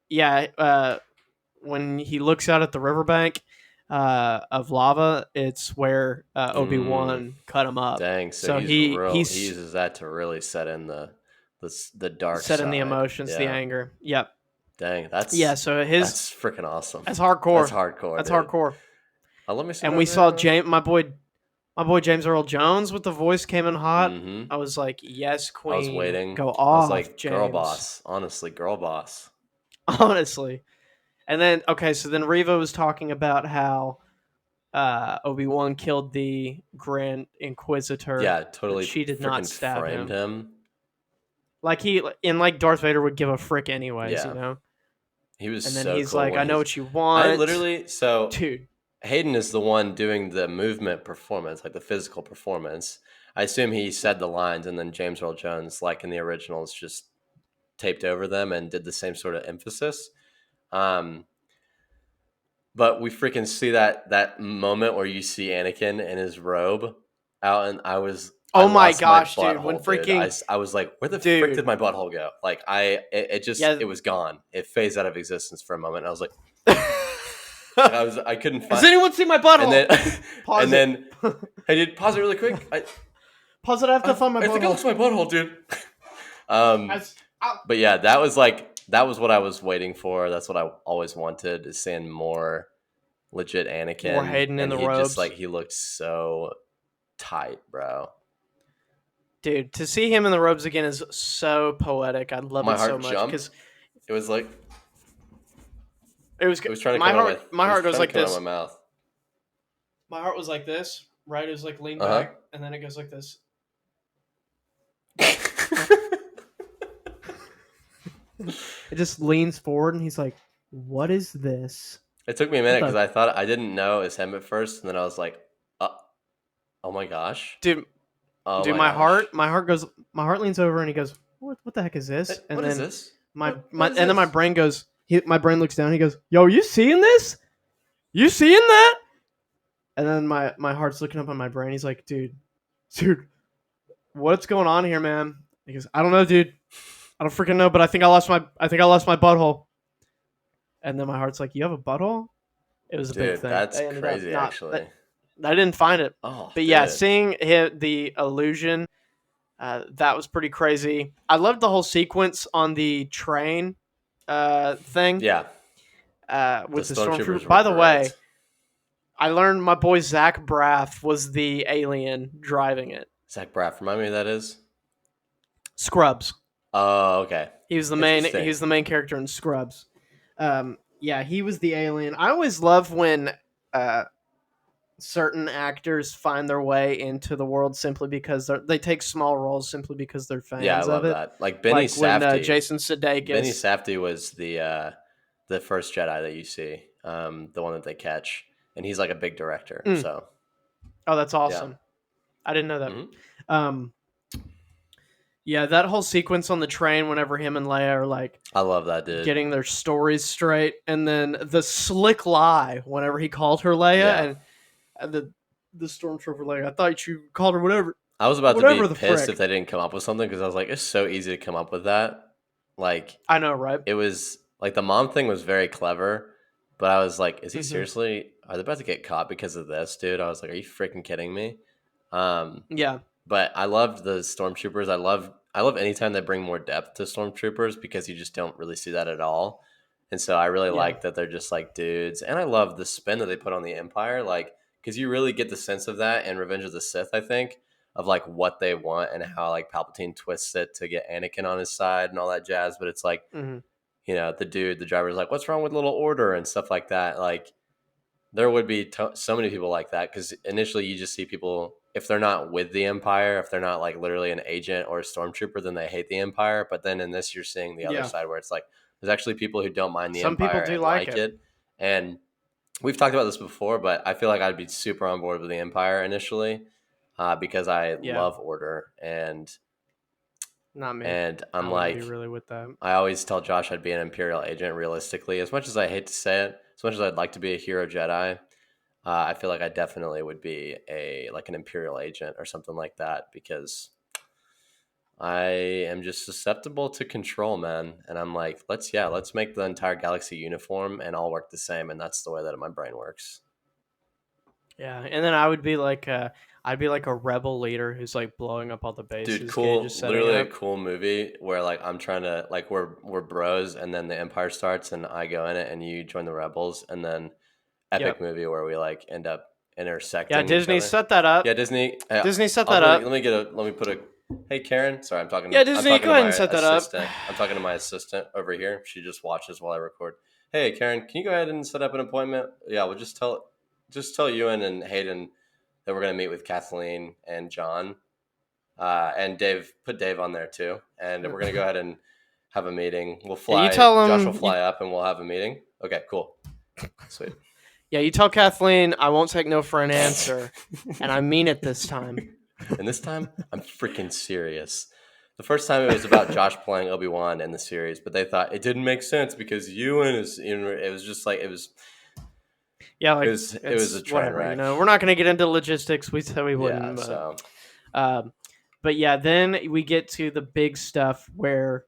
Speaker 1: Yeah, when he looks out at the riverbank of lava, it's where Obi-Wan cut him up.
Speaker 2: Dang, so he uses that to really set in the dark side.
Speaker 1: Set in the emotions, the anger. Yep.
Speaker 2: Dang, that's
Speaker 1: So
Speaker 2: that's freaking awesome.
Speaker 1: That's hardcore.
Speaker 2: That's hardcore.
Speaker 1: Let me see. And we saw my boy James Earl Jones with the voice came in hot.
Speaker 2: Mm-hmm.
Speaker 1: I was like, yes, queen.
Speaker 2: I was waiting.
Speaker 1: Go off,
Speaker 2: I was like,
Speaker 1: James.
Speaker 2: Girl boss. Honestly, girl boss.
Speaker 1: Honestly. And then, so then Reva was talking about how Obi-Wan killed the Grand Inquisitor.
Speaker 2: Yeah, totally.
Speaker 1: She did not stab
Speaker 2: him.
Speaker 1: Like Darth Vader would give a frick anyways, you know?
Speaker 2: He was
Speaker 1: and then
Speaker 2: so
Speaker 1: he's
Speaker 2: cool
Speaker 1: like, I know what you want.
Speaker 2: Dude. Hayden is the one doing the movement performance, like the physical performance. I assume he said the lines, and then James Earl Jones, like in the originals, just taped over them and did the same sort of emphasis. But we freaking see that moment where you see Anakin in his robe out, and I was...
Speaker 1: Oh my gosh, dude! When freaking...
Speaker 2: I was like, where the frick did my butthole go? Like, it was gone. It phased out of existence for a moment. I was like... I couldn't find...
Speaker 1: Has anyone seen my butthole?
Speaker 2: Hey, dude, pause it really quick.
Speaker 1: Pause it, I have to find my butthole.
Speaker 2: I think I lost my butthole, dude. But yeah, that was what I was waiting for. That's what I always wanted, is seeing more legit Anakin.
Speaker 1: Or Hayden in
Speaker 2: and
Speaker 1: the
Speaker 2: he
Speaker 1: robes.
Speaker 2: just like he looked so tight, bro.
Speaker 1: Dude, to see him in the robes again is so poetic. I love
Speaker 2: My
Speaker 1: it so
Speaker 2: heart
Speaker 1: much
Speaker 2: jumped.
Speaker 1: because
Speaker 2: It was like
Speaker 1: it was
Speaker 2: trying to
Speaker 1: my
Speaker 2: come
Speaker 1: heart. My heart goes like
Speaker 2: out
Speaker 1: this.
Speaker 2: of my mouth.
Speaker 1: My heart was like this, right? It was like lean
Speaker 2: Uh-huh.
Speaker 1: back, and then it goes like this. It just leans forward, and he's like, "What is this?"
Speaker 2: It took me a minute because I thought I didn't know it was him at first, and then I was like, "Oh my gosh,
Speaker 1: dude!"
Speaker 2: Oh
Speaker 1: dude,
Speaker 2: my gosh.
Speaker 1: my heart leans over, and he goes, "What the heck is this?" And
Speaker 2: What
Speaker 1: then
Speaker 2: is this?
Speaker 1: then my brain goes. My brain looks down. He goes, "Yo, you seeing this? You seeing that?" And then my heart's looking up on my brain. He's like, dude, what's going on here, man? He goes, I don't know, dude. I don't freaking know, but I think I lost my butthole. And then my heart's like, you have a butthole? It was a big thing.
Speaker 2: That's crazy, actually.
Speaker 1: I didn't find it.
Speaker 2: Oh,
Speaker 1: but yeah, seeing the illusion, that was pretty crazy. I loved the whole sequence on the train thing.
Speaker 2: Yeah.
Speaker 1: With the stormtroopers. By the way, I learned my boy Zach Braff was the alien driving it.
Speaker 2: Zach Braff, remind me who that is?
Speaker 1: Scrubs.
Speaker 2: Oh, okay.
Speaker 1: He was the main character in Scrubs. Yeah, he was the alien. I always love when certain actors find their way into the world simply because they take small roles simply because they're fans of it.
Speaker 2: Yeah, I love that. Like Benny Safdie.
Speaker 1: When Jason Sudeikis.
Speaker 2: Benny Safdie was the first Jedi that you see, the one that they catch, and he's like a big director. So.
Speaker 1: Oh, that's awesome. Yeah. I didn't know that. Mm-hmm. Yeah, that whole sequence on the train whenever him and Leia are like,
Speaker 2: I love that, dude,
Speaker 1: getting their stories straight, and then the slick lie whenever he called her Leia, and the stormtrooper Leia, I thought you called her whatever.
Speaker 2: I was about to be pissed if they didn't come up with something because I was like, it's so easy to come up with that. Like,
Speaker 1: I know, right?
Speaker 2: It was like the mom thing was very clever, but I was like, is he seriously? Are they about to get caught because of this, dude? I was like, are you freaking kidding me?
Speaker 1: Yeah.
Speaker 2: But I loved the stormtroopers. I love anytime they bring more depth to stormtroopers because you just don't really see that at all. And so I really like that they're just like dudes. And I love the spin that they put on the Empire, like because you really get the sense of that in Revenge of the Sith, I think, of like what they want and how like Palpatine twists it to get Anakin on his side and all that jazz. But it's like, you know, the driver's like, what's wrong with Little Order and stuff like that. Like there would be so many people like that because initially you just see people, if they're not with the Empire, if they're not like literally an agent or a stormtrooper, then they hate the Empire. But then in this, you're seeing the other side where it's like there's actually people who don't mind the Empire. Some people do like it. And we've talked about this before, but I feel like I'd be super on board with the Empire initially because I love order and
Speaker 1: not me.
Speaker 2: And I'm
Speaker 1: like, be really with that.
Speaker 2: I always tell Josh I'd be an Imperial agent realistically. As much as I hate to say it, as much as I'd like to be a hero Jedi, I feel like I definitely would be an Imperial agent or something like that because I am just susceptible to control, man. And I'm like, let's make the entire galaxy uniform and all work the same. And that's the way that my brain works.
Speaker 1: Yeah, and then I would be like I'd be like a rebel leader who's like blowing up all the bases.
Speaker 2: Dude, cool. Literally a cool movie where like I'm trying to like we're bros and then the Empire starts and I go in it and you join the rebels and then epic movie where we like end up intersecting.
Speaker 1: Yeah, Disney set that up.
Speaker 2: Yeah, Disney set
Speaker 1: that up.
Speaker 2: Let me put a hey Karen. Sorry, I'm talking.
Speaker 1: Yeah, Disney, go ahead and set that up.
Speaker 2: I'm talking to my assistant over here. She just watches while I record. Hey Karen, can you go ahead and set up an appointment? Yeah, we'll just tell Ewan and Hayden that we're going to meet with Kathleen and John. And Dave, put Dave on there too. And we're going to go ahead and have a meeting. We'll fly. Josh will fly up and we'll have a meeting. Okay, cool. Sweet.
Speaker 1: Yeah, you tell Kathleen I won't take no for an answer. And I mean it this time.
Speaker 2: And this time, I'm freaking serious. The first time it was about Josh playing Obi-Wan in the series, but they thought it didn't make sense because Ewan is, it was just like, it was...
Speaker 1: Yeah, like
Speaker 2: it was a train wreck.
Speaker 1: You know, we're not going to get into logistics. We said we wouldn't.
Speaker 2: Yeah,
Speaker 1: but yeah, then we get to the big stuff where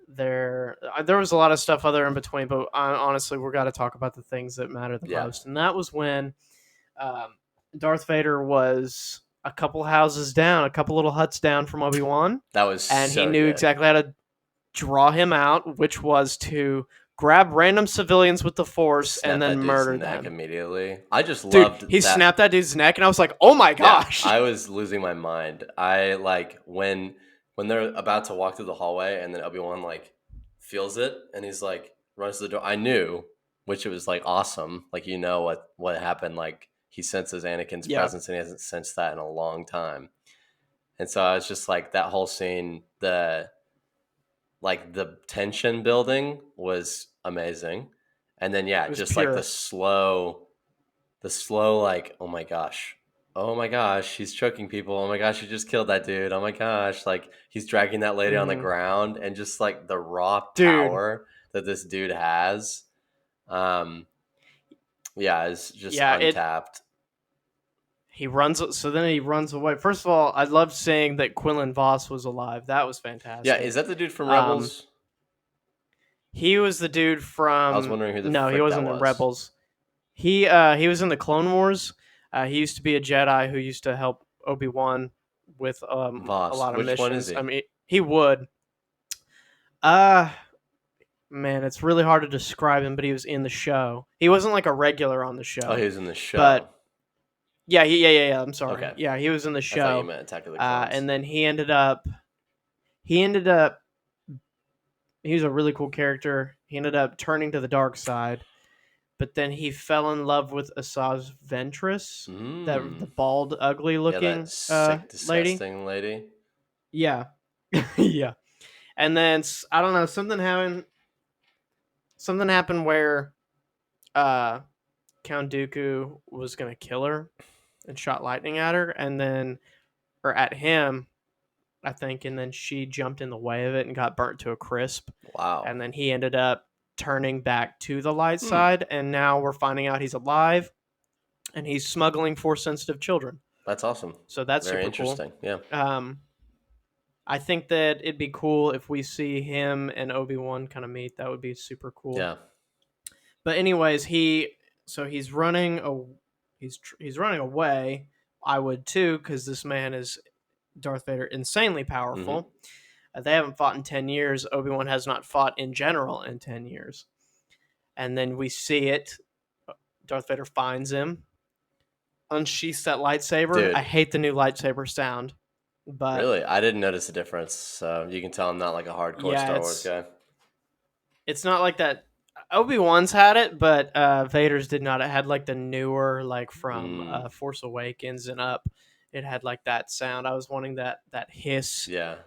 Speaker 1: there was a lot of stuff other in between. But honestly, we're got to talk about the things that matter the most, and that was when Darth Vader was a couple houses down, a couple little huts down from Obi-Wan.
Speaker 2: That was
Speaker 1: and he knew exactly how to draw him out, which was to grab random civilians with the Force
Speaker 2: Snap
Speaker 1: and then
Speaker 2: that dude's
Speaker 1: murder
Speaker 2: neck
Speaker 1: them.
Speaker 2: immediately. I just
Speaker 1: Dude,
Speaker 2: loved
Speaker 1: he
Speaker 2: that.
Speaker 1: snapped that dude's neck, and I was like, "Oh my gosh!"
Speaker 2: Yeah, I was losing my mind. I like when they're about to walk through the hallway, and then Obi-Wan like feels it, and he's like runs to the door. I knew, which it was like awesome. Like what happened. Like he senses Anakin's presence, and he hasn't sensed that in a long time. And so I was just like that whole scene. The tension building was amazing, and then just
Speaker 1: pure.
Speaker 2: like the slow like, oh my gosh, he's choking people, oh my gosh, he just killed that dude, oh my gosh, like he's dragging that lady on the ground, and just like the raw power that this dude has, is just untapped.
Speaker 1: He runs away. First of all, I loved seeing that Quinlan Vos was alive. That was fantastic.
Speaker 2: Yeah, is that the dude from Rebels?
Speaker 1: He was the dude from.
Speaker 2: I was wondering who the
Speaker 1: no, he wasn't in Rebels. He was in the Clone Wars. He used to be a Jedi who used to help Obi-Wan with a lot of missions.
Speaker 2: Which one is he?
Speaker 1: I mean, he would. Man, it's really hard to describe him, but he was in the show. He wasn't like a regular on the show.
Speaker 2: Oh, he was in the show.
Speaker 1: But yeah, I'm sorry.
Speaker 2: Okay.
Speaker 1: Yeah, he was in the show.
Speaker 2: I thought you meant Attack of the Clones.
Speaker 1: And then he ended up. He was a really cool character. He ended up turning to the dark side, but then he fell in love with Asajj Ventress, the bald, ugly-looking
Speaker 2: sick, disgusting lady.
Speaker 1: Yeah, yeah. And then I don't know, something happened where Count Dooku was gonna kill her and shot lightning at her, or at him, I think, and then she jumped in the way of it and got burnt to a crisp.
Speaker 2: Wow.
Speaker 1: And then he ended up turning back to the light side, and now we're finding out he's alive, and he's smuggling Force-sensitive children.
Speaker 2: That's awesome.
Speaker 1: So that's
Speaker 2: very
Speaker 1: super
Speaker 2: interesting.
Speaker 1: Cool.
Speaker 2: Yeah.
Speaker 1: I think that it'd be cool if we see him and Obi-Wan kind of meet. That would be super cool.
Speaker 2: Yeah.
Speaker 1: But anyways, he's running away. I would too, because this man is Darth Vader, insanely powerful.
Speaker 2: Mm-hmm.
Speaker 1: They haven't fought in 10 years. Obi-Wan has not fought in general in 10 years. And then we see it. Darth Vader finds him, unsheaths that lightsaber.
Speaker 2: Dude.
Speaker 1: I hate the new lightsaber sound. But
Speaker 2: really? I didn't notice a difference. So you can tell I'm not like a hardcore Star Wars guy.
Speaker 1: It's not like that. Obi-Wan's had it, but Vader's did not. It had like the newer, like from Force Awakens and up. It had like that sound. I was wanting that hiss.
Speaker 2: Yeah.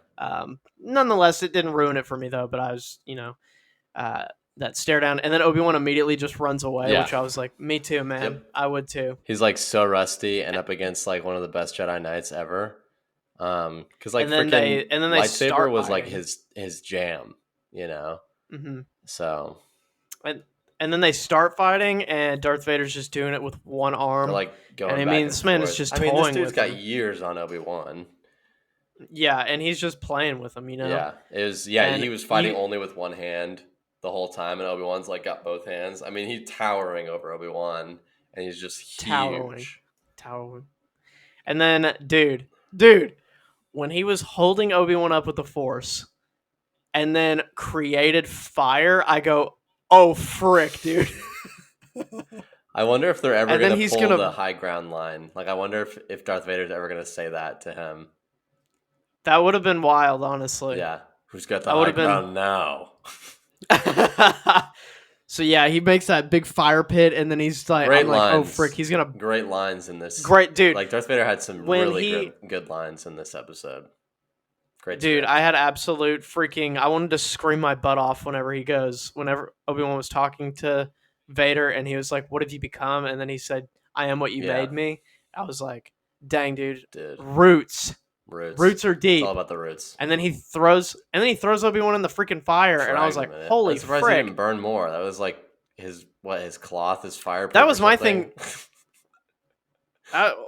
Speaker 1: Nonetheless, it didn't ruin it for me though. But I was, that stare down, and then Obi-Wan immediately just runs away, which I was like, me too, man. Yep. I would too.
Speaker 2: He's like so rusty and up against like one of the best Jedi Knights ever. Because like freaking lightsaber was like his jam,
Speaker 1: Mm-hmm.
Speaker 2: So.
Speaker 1: And then they start fighting, and Darth Vader's just doing it with one arm.
Speaker 2: They're like going
Speaker 1: and I mean, this man is just toying
Speaker 2: this dude's
Speaker 1: with
Speaker 2: got
Speaker 1: him.
Speaker 2: years on Obi-Wan.
Speaker 1: Yeah, and he's just playing with him,
Speaker 2: Yeah, he was fighting only with one hand the whole time, and Obi-Wan's like got both hands. I mean, he's towering over Obi-Wan, and he's just huge.
Speaker 1: Towering. And then, dude, when he was holding Obi-Wan up with the Force, and then created fire, I go, oh, frick, dude.
Speaker 2: I wonder if they're ever going to pull the high ground line. Like, I wonder if Darth Vader's ever going to say that to him.
Speaker 1: That would have been wild, honestly.
Speaker 2: Yeah. Who's got the high ground now?
Speaker 1: So, yeah, he makes that big fire pit, and then he's like, oh, frick, he's going to...
Speaker 2: Great lines in this.
Speaker 1: Great, dude.
Speaker 2: Like, Darth Vader had some really good lines in this episode. Great
Speaker 1: dude, I had absolute freaking... I wanted to scream my butt off whenever Obi-Wan was talking to Vader, and he was like, what have you become? And then he said, I am what you made me. I was like, dang, dude. Roots are deep.
Speaker 2: It's all about the roots.
Speaker 1: And then he throws Obi-Wan in the freaking fire, and I was like, holy frick.
Speaker 2: I'm surprised he didn't burn more. That was like his cloth, his fireproof.
Speaker 1: That was my thing.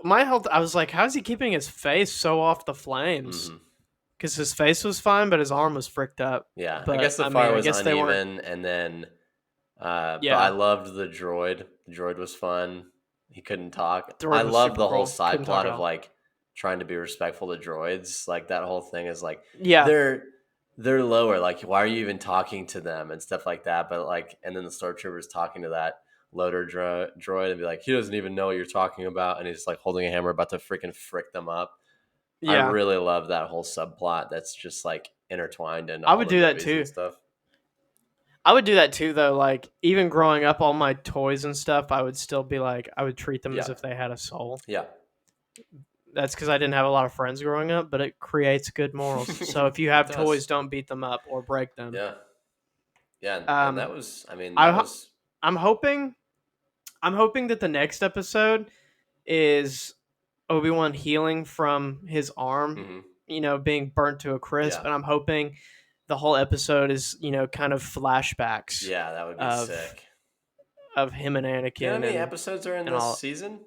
Speaker 1: My health, I was like, how's he keeping his face so off the flames? Because his face was fine, but his arm was fricked up.
Speaker 2: Yeah, but, I guess the fire was uneven, and then... But I loved the droid. The droid was fun. He couldn't talk. I loved the whole side plot of like trying to be respectful to droids. Like that whole thing is like they're they're lower. Like, why are you even talking to them and stuff like that? But like, and then the stormtrooper's talking to that loader droid and be like, he doesn't even know what you're talking about, and he's like holding a hammer, about to freaking frick them up. I
Speaker 1: Yeah,
Speaker 2: really love that whole subplot. That's just like intertwined into
Speaker 1: I
Speaker 2: all
Speaker 1: would
Speaker 2: the
Speaker 1: do that
Speaker 2: movies and
Speaker 1: too.
Speaker 2: stuff.
Speaker 1: I would do that too, though. Like, even growing up, all my toys and stuff, I would still be like, I would treat them as
Speaker 2: Yeah,
Speaker 1: if they had a soul.
Speaker 2: yeah,
Speaker 1: That's because I didn't have a lot of friends growing up, but it creates good morals. So if you
Speaker 2: it
Speaker 1: have
Speaker 2: does.
Speaker 1: toys, don't beat them up or break them.
Speaker 2: Yeah, yeah, and
Speaker 1: Um,
Speaker 2: that was. I mean, that
Speaker 1: I
Speaker 2: was.
Speaker 1: I'm hoping that the next episode is Obi-Wan healing from his arm,
Speaker 2: Mm-hmm.
Speaker 1: being burnt to a crisp,
Speaker 2: Yeah,
Speaker 1: and I'm hoping the whole episode is, kind of flashbacks
Speaker 2: yeah, that would be
Speaker 1: of
Speaker 2: sick.
Speaker 1: him and
Speaker 2: Do you know how
Speaker 1: Anakin
Speaker 2: many episodes are in
Speaker 1: and
Speaker 2: this
Speaker 1: all
Speaker 2: season?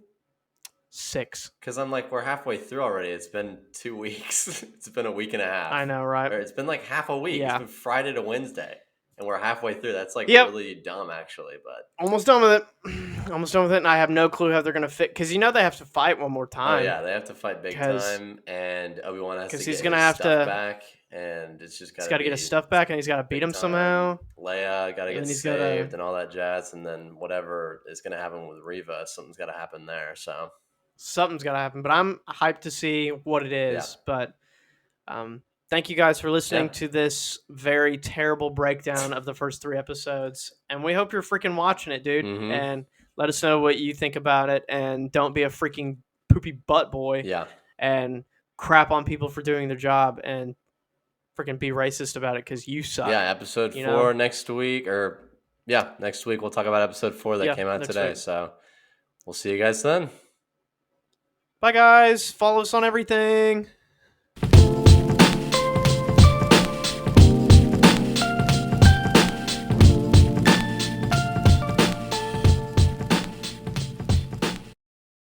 Speaker 1: 6.
Speaker 2: Because I'm like, we're halfway through already. It's been 2 weeks. It's been a week and a half.
Speaker 1: I know, right?
Speaker 2: Or it's been like half a week. It's
Speaker 1: Yeah.
Speaker 2: been Friday to Wednesday. And we're halfway through. That's like
Speaker 1: Yep.
Speaker 2: really dumb, actually. But
Speaker 1: Almost done with it. Almost done with it, and I have no clue how they're gonna fit because they have to fight one more
Speaker 2: oh,
Speaker 1: time
Speaker 2: yeah, they have to fight big
Speaker 1: because
Speaker 2: time. And Obi-Wan has to
Speaker 1: he's
Speaker 2: get
Speaker 1: gonna
Speaker 2: his
Speaker 1: have
Speaker 2: stuff
Speaker 1: to.
Speaker 2: back. And it's just
Speaker 1: He's
Speaker 2: got to
Speaker 1: got to get his
Speaker 2: be
Speaker 1: stuff back, and he's got to beat
Speaker 2: big
Speaker 1: him
Speaker 2: time.
Speaker 1: somehow,
Speaker 2: Leia got to
Speaker 1: and
Speaker 2: get
Speaker 1: then he's got to.
Speaker 2: saved and all that jazz. And then whatever is going to happen with Reva, something's got to happen there. So,
Speaker 1: Something's got to happen, but I'm hyped to see what it
Speaker 2: yeah.
Speaker 1: is. But thank you guys for listening
Speaker 2: Yeah.
Speaker 1: to this very terrible breakdown of the first 3 episodes, and we hope you're freaking watching it, dude.
Speaker 2: Mm-hmm.
Speaker 1: And let us know what you think about it, and don't be a freaking poopy butt boy.
Speaker 2: Yeah.
Speaker 1: And crap on people for doing their job, and freaking be racist about it because you suck.
Speaker 2: Yeah, episode 4 next week, or next week we'll talk about episode 4 that came out today.
Speaker 1: Week.
Speaker 2: So we'll see you guys then.
Speaker 1: Bye, guys. Follow us on everything.